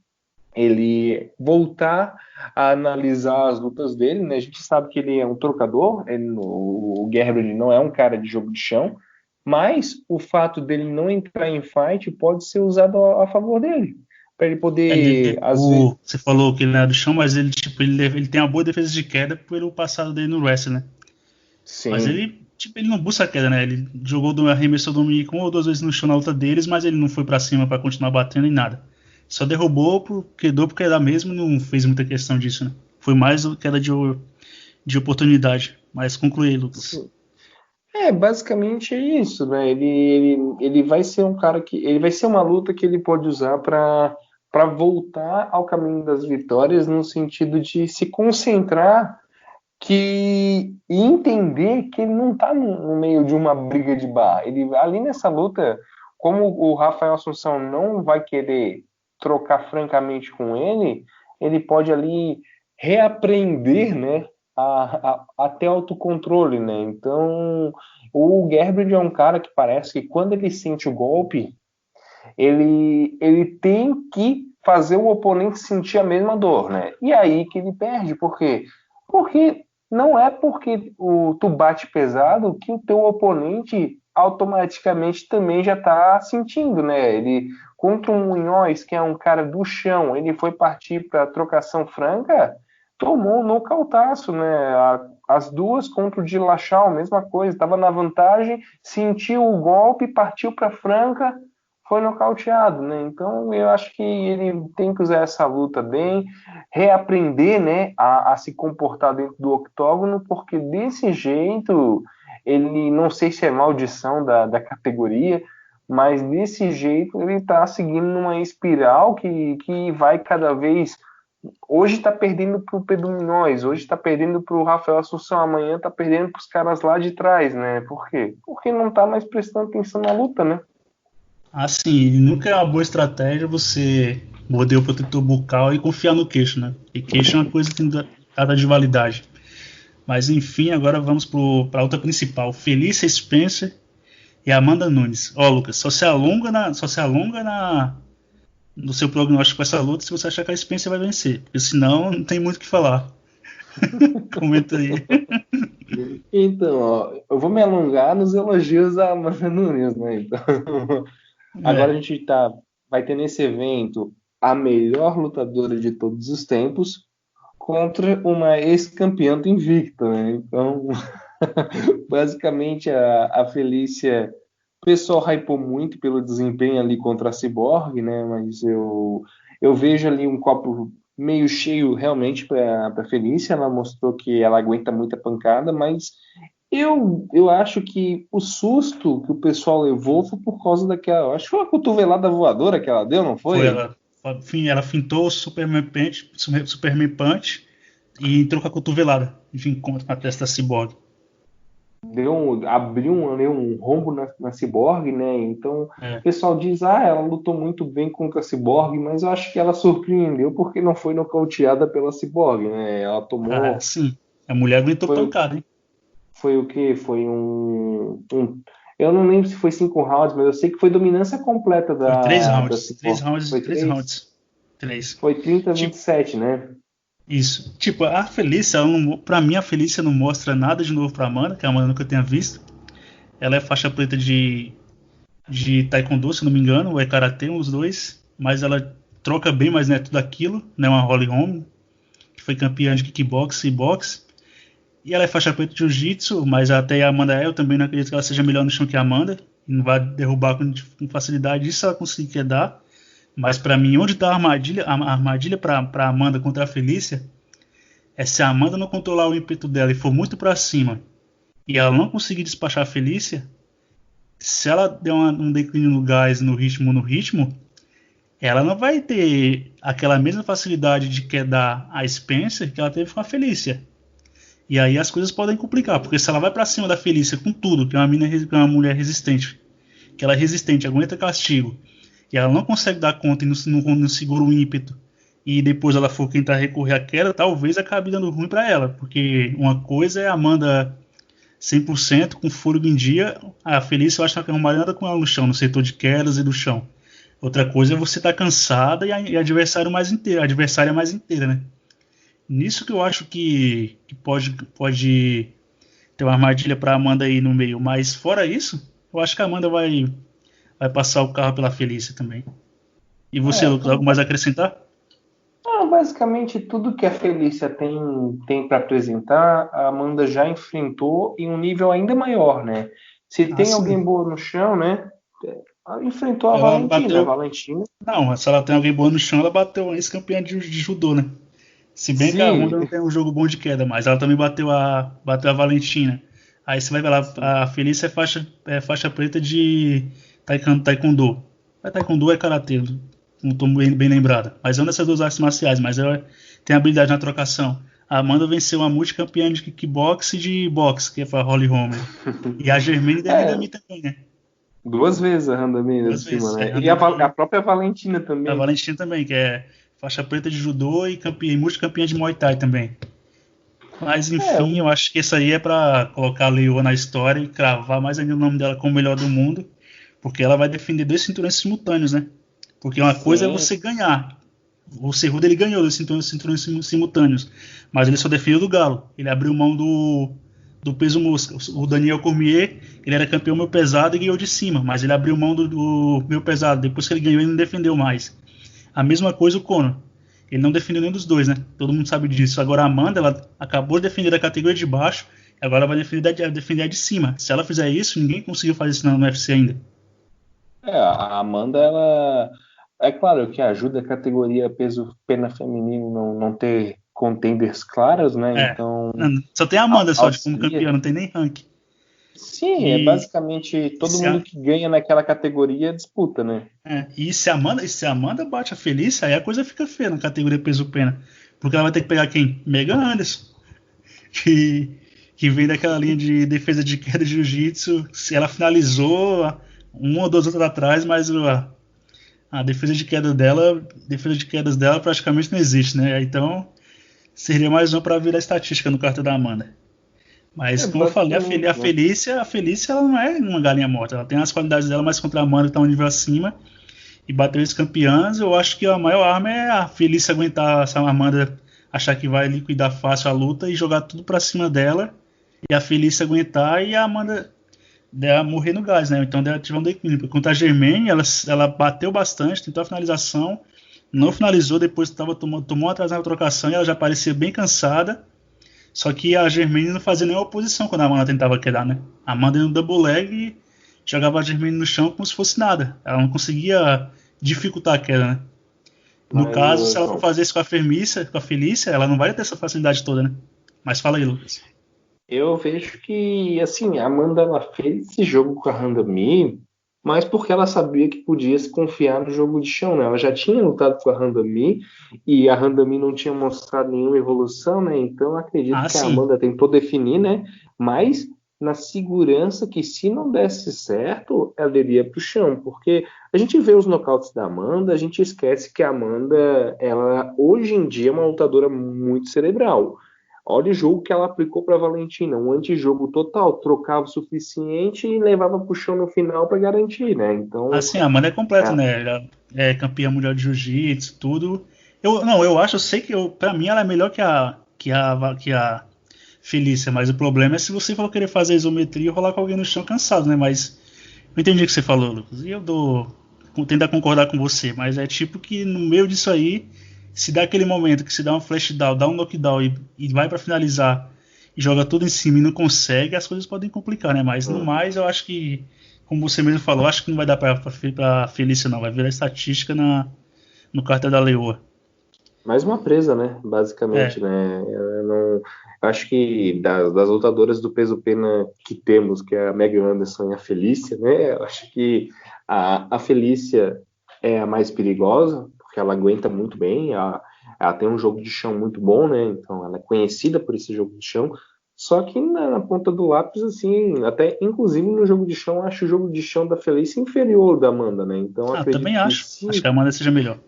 ele voltar a analisar as lutas dele, né? A gente sabe que ele é um trocador, o Garbrandt não é um cara de jogo de chão, mas o fato dele não entrar em fight pode ser usado a favor dele, para ele poder... Você falou que ele não é do chão, mas ele tem uma boa defesa de queda pelo passado dele no wrestling, né? Sim. Mas ele não busca a queda, né? Ele arremessou o Dominic 1 ou 2 vezes no chão na luta deles, mas ele não foi para cima para continuar batendo em nada. Só derrubou porque era mesmo e não fez muita questão disso, né? Foi mais queda de oportunidade. Mas conclui aí, Lucas. Basicamente é isso, né? Ele vai ser um cara que. Ele vai ser uma luta que ele pode usar para voltar ao caminho das vitórias, no sentido de se concentrar e entender que ele não está no meio de uma briga de bar. Ele, ali nessa luta, como o Rafael Assunção não vai querer trocar francamente com ele pode ali reaprender, né, a ter autocontrole, né? Então, o Garbrandt é um cara que parece que quando ele sente o golpe, ele tem que fazer o oponente sentir a mesma dor, né? E aí que ele perde, por quê? Porque não é porque tu bate pesado que o teu oponente automaticamente também já está sentindo, né? Ele contra o Munhoz, que é um cara do chão, ele foi partir para trocação franca, tomou um nocautaço, né? As duas contra o Dillashaw, mesma coisa, estava na vantagem, sentiu o golpe, partiu para franca, foi nocauteado, né? Então eu acho que ele tem que usar essa luta bem, reaprender, né, a se comportar dentro do octógono, porque desse jeito ele, não sei se é maldição da categoria, mas desse jeito ele está seguindo numa espiral que vai cada vez. Hoje está perdendo para o Pedro Munhoz, hoje está perdendo para o Rafael Assunção, amanhã está perdendo para os caras lá de trás, né? Por quê? Porque não está mais prestando atenção na luta, né? Assim, nunca é uma boa estratégia você morder o protetor bucal e confiar no queixo, né? E queixo é uma coisa que tem data de validade. Mas enfim, agora vamos para a luta principal. Felícia Spencer e Amanda Nunes. Ó, Lucas, só se alonga no seu prognóstico com essa luta se você achar que a Spencer vai vencer. Porque senão não tem muito o que falar. Comenta aí. Então, ó, eu vou me alongar nos elogios a Amanda Nunes, né? Então, agora a gente vai ter nesse evento a melhor lutadora de todos os tempos contra uma ex-campeã do invicto, né? Então, basicamente a Felícia, o pessoal hypou muito pelo desempenho ali contra a Cyborg, né? Mas eu vejo ali um copo meio cheio realmente para a Felícia. Ela mostrou que ela aguenta muita pancada, mas eu acho que o susto que o pessoal levou foi por causa daquela. Acho que foi uma cotovelada voadora que ela deu, não foi? Ela fintou o Superman Punch e entrou com a cotovelada. Enfim, contra a testa da Cyborg. Abriu um rombo na Cyborg, né? Então o pessoal diz, ela lutou muito bem contra a Cyborg, mas eu acho que ela surpreendeu porque não foi nocauteada pela Cyborg, né? Ela tomou. Sim. A mulher aguentou pancada, hein? Foi o quê? Foi eu não lembro se foi 5 rounds, mas eu sei que foi dominância completa da. Foi 3 rounds. Da Cyborg. 3 rounds. Foi 3 rounds. 3. Foi 30-27, né? Isso. Tipo, a Felícia, pra mim, a Felícia não mostra nada de novo pra Amanda, que a Amanda nunca tenha visto. Ela é faixa preta de taekwondo, se não me engano, ou é karatê, os dois. Mas ela troca bem, mas não é tudo aquilo. Não é uma Holly Holm, que foi campeã de kickbox e boxe. E ela é faixa preta de jiu-jitsu, mas até a Amanda eu também não acredito que ela seja melhor no chão que a Amanda. E não vai derrubar com facilidade, isso ela conseguir quedar. Mas pra mim, onde tá a armadilha pra Amanda contra a Felícia é se a Amanda não controlar o ímpeto dela e for muito pra cima e ela não conseguir despachar a Felícia, se ela der um declínio no gás, no ritmo, ela não vai ter aquela mesma facilidade de quedar a Spencer que ela teve com a Felícia. E aí as coisas podem complicar, porque se ela vai pra cima da Felícia com tudo, que é uma mulher resistente, que ela é resistente, aguenta castigo, e ela não consegue dar conta e não segura o ímpeto, e depois ela for tentar recorrer à queda, talvez acabe dando ruim para ela, porque uma coisa é a Amanda 100% com fôlego em dia, a Felícia eu acho que não arrumaria nada com ela no chão, no setor de quedas e do chão. Outra coisa é você estar cansada e a adversária mais inteira, né? Nisso que eu acho que pode ter uma armadilha para Amanda aí no meio, mas fora isso, eu acho que a Amanda vai passar o carro pela Felícia também. E você, Lucas, algo mais a acrescentar? Basicamente tudo que a Felícia tem para apresentar, a Amanda já enfrentou em um nível ainda maior, né? Se tem alguém boa no chão, né? Enfrentou a Ela Valentina. bateu. A Valentina. Não, se ela tem alguém bom no chão, ela bateu a ex-campeã de judô, né? Se bem que a Sim, Honda não tem um jogo bom de queda, mas ela também bateu a Valentina. Aí você vai ver lá, a Felícia é faixa preta de taekwondo. A taekwondo é karatê, não estou bem lembrada. Mas é uma dessas duas artes marciais, mas ela tem habilidade na trocação. A Amanda venceu uma multicampeã de kickbox e de boxe, que é a Holly Holm. E a Germaine da Randami também, né? 2 vezes a Randami de Duas cima, vezes. né? E Randami, a própria Valentina a também. Valentina também, que é faixa preta de judô e multicampeã de Muay Thai também. Mas enfim, eu acho que isso aí é pra colocar a Leoa na história e cravar mais ainda o nome dela como melhor do mundo, porque ela vai defender 2 cinturões simultâneos, né? Porque uma coisa é você ganhar. O Cerrudo ele ganhou 2 cinturões simultâneos, mas ele só defendeu do Galo. Ele abriu mão do peso mosca. O Daniel Cormier, ele era campeão meio pesado e ganhou de cima, mas ele abriu mão do meio pesado. Depois que ele ganhou, ele não defendeu mais. A mesma coisa o Conor. Ele não defendeu nenhum dos dois, né? Todo mundo sabe disso. Agora a Amanda, ela acabou de defender a categoria de baixo, e agora ela vai defender a de cima. Se ela fizer isso, ninguém conseguiu fazer isso no UFC ainda. A Amanda, ela. É claro que ajuda a categoria peso-pena feminino não ter contenders claras, né? Então. Só tem a Amanda só como auxilia. campeã, não tem nem ranking. Sim, é basicamente todo mundo que ganha naquela categoria disputa, né? E se a Amanda bate a Felícia, aí a coisa fica feia na categoria peso-pena. Porque ela vai ter que pegar quem? Megan Anderson. Que vem daquela linha de defesa de queda de jiu-jitsu. Se ela finalizou uma ou duas outras atrás, mas a defesa de quedas dela praticamente não existe, né? Então seria mais um para virar estatística no cartão da Amanda. Mas como eu falei, a Felícia ela não é uma galinha morta. Ela tem as qualidades dela, mas contra a Amanda que tá um nível acima e bater os campeãs, eu acho que a maior arma é a Felícia aguentar essa Amanda, achar que vai liquidar fácil a luta e jogar tudo pra cima dela, e a Felícia aguentar e a Amanda dela morrer no gás, né? Então dela tiver um declínio. Contra a Germaine, ela bateu bastante, tentou a finalização, não finalizou, depois tomou atrás na trocação e ela já parecia bem cansada. Só que a Germaine não fazia nenhuma oposição quando a Amanda tentava quedar, né? A Amanda no double leg e jogava a Germaine no chão como se fosse nada. Ela não conseguia dificultar a queda, né? No caso, se ela for fazer isso com a Felícia, ela não vai ter essa facilidade toda, né? Mas fala aí, Lucas. Eu vejo que, assim, a Amanda, ela fez esse jogo com a Randami, mas porque ela sabia que podia se confiar no jogo de chão, né? Ela já tinha lutado com a Randami e a Randami não tinha mostrado nenhuma evolução, né? Então eu acredito que a Amanda tentou definir, né? Mas na segurança que se não desse certo, ela iria para o chão, porque a gente vê os nocautes da Amanda, a gente esquece que a Amanda, ela hoje em dia é uma lutadora muito cerebral. Olha o jogo que ela aplicou para a Valentina, um antijogo total, trocava o suficiente e levava pro chão no final para garantir, né? Então, assim, a Amanda é completa, né? Ela é campeã mundial de jiu-jitsu, tudo. Eu sei que para mim ela é melhor que a Felícia, mas o problema é se você for querer fazer isometria e rolar com alguém no chão cansado, né? Mas eu entendi o que você falou, Lucas, e eu tento concordar com você, mas é tipo que no meio disso aí, se dá aquele momento que se dá um flash down, dá um knockdown e vai para finalizar e joga tudo em cima e não consegue, as coisas podem complicar, né? Mas no mais, eu acho que, como você mesmo falou, acho que não vai dar pra Felícia, não. Vai virar estatística no cartel da Leoa. Mais uma presa, né? Basicamente, né? Eu acho que das lutadoras do peso pena que temos, que é a Megan Anderson e a Felícia, né? Eu acho que a Felícia é a mais perigosa, porque ela aguenta muito bem, ela tem um jogo de chão muito bom, né? Então ela é conhecida por esse jogo de chão. Só que na ponta do lápis, assim, até inclusive no jogo de chão, acho o jogo de chão da Felícia inferior ao da Amanda, né? Então acredito também acho. Acho que a Amanda seja melhor.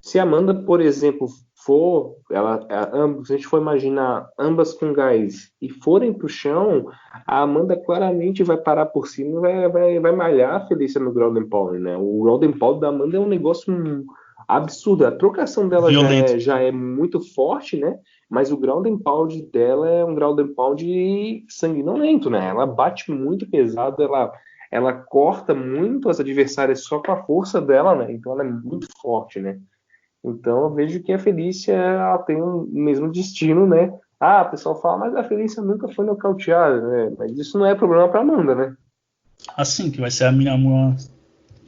Se a Amanda, por exemplo, for, se a gente for imaginar ambas com gás e forem para o chão, a Amanda claramente vai parar por cima e vai malhar a Felícia no ground and pound, né? O ground and pound da Amanda é um negócio absurdo. A trocação dela já é muito forte, né? Mas o ground and pound dela é um ground and pound sanguinolento, né? Ela bate muito pesado, ela corta muito as adversárias só com a força dela, né? Então ela é muito forte, né? Então eu vejo que a Felícia ela tem o mesmo destino, né? O pessoal fala, mas a Felícia nunca foi nocauteada, né? Mas isso não é problema para Amanda, né? Assim, que vai ser a minha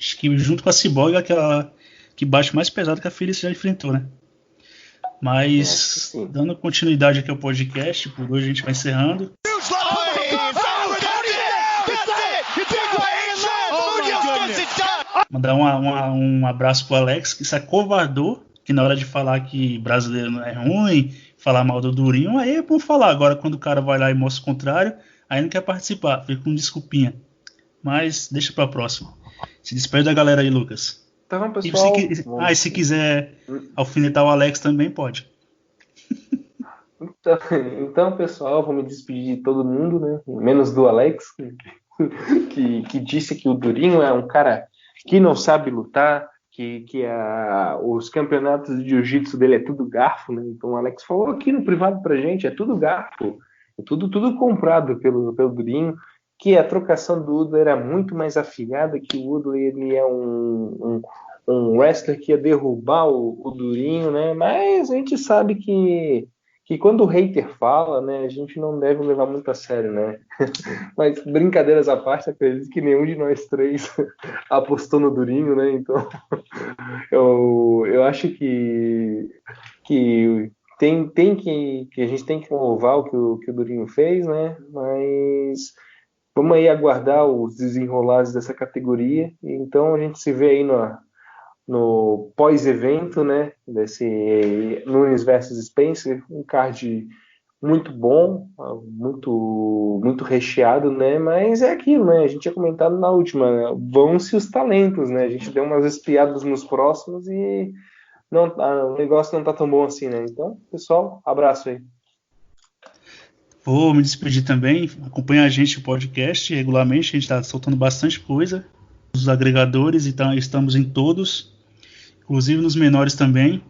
Acho que junto com a Cyborg é aquela que bate mais pesado que a Phyllis já enfrentou, né? Mas, dando continuidade aqui ao podcast, por hoje a gente vai encerrando. Mandar um abraço pro Alex, que se acovardou, que na hora de falar que brasileiro não é ruim, falar mal do Durinho, aí é bom falar. Agora, quando o cara vai lá e mostra o contrário, aí não quer participar, fica com desculpinha. Mas deixa pra próxima. Se despede da galera aí, Lucas. Então, pessoal... E se quiser alfinetar o Alex também pode. Então, pessoal, vou me despedir de todo mundo, né? Menos do Alex, que disse que o Durinho é um cara que não sabe lutar, que os campeonatos de jiu-jitsu dele é tudo garfo, né? Então o Alex falou aqui no privado pra gente, é tudo garfo, é tudo comprado pelo Durinho, que a trocação do Udo era muito mais afiada, que o Udo ele é um wrestler que ia derrubar o Durinho, né? Mas a gente sabe que quando o hater fala, né, a gente não deve levar muito a sério, né? Mas brincadeiras à parte, acredito que nenhum de nós três apostou no Durinho, né? Então eu acho que a gente tem que louvar o que o Durinho fez, né? Mas vamos aí aguardar os desenrolares dessa categoria. Então a gente se vê aí no pós-evento, né, desse Nunes versus Spencer, um card muito bom, muito recheado, né, mas é aquilo, né, a gente tinha comentado na última, né, vão-se os talentos, né, a gente deu umas espiadas nos próximos e o negócio não tá tão bom assim, né, então, pessoal, abraço aí. Vou me despedir também, acompanha a gente no podcast regularmente, a gente está soltando bastante coisa, os agregadores, então estamos em todos, inclusive nos menores também.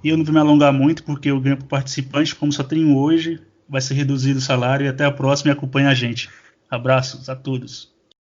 E eu não vou me alongar muito, porque eu ganho por participante, como só tenho hoje, vai ser reduzido o salário. E até a próxima e acompanha a gente. Abraços a todos.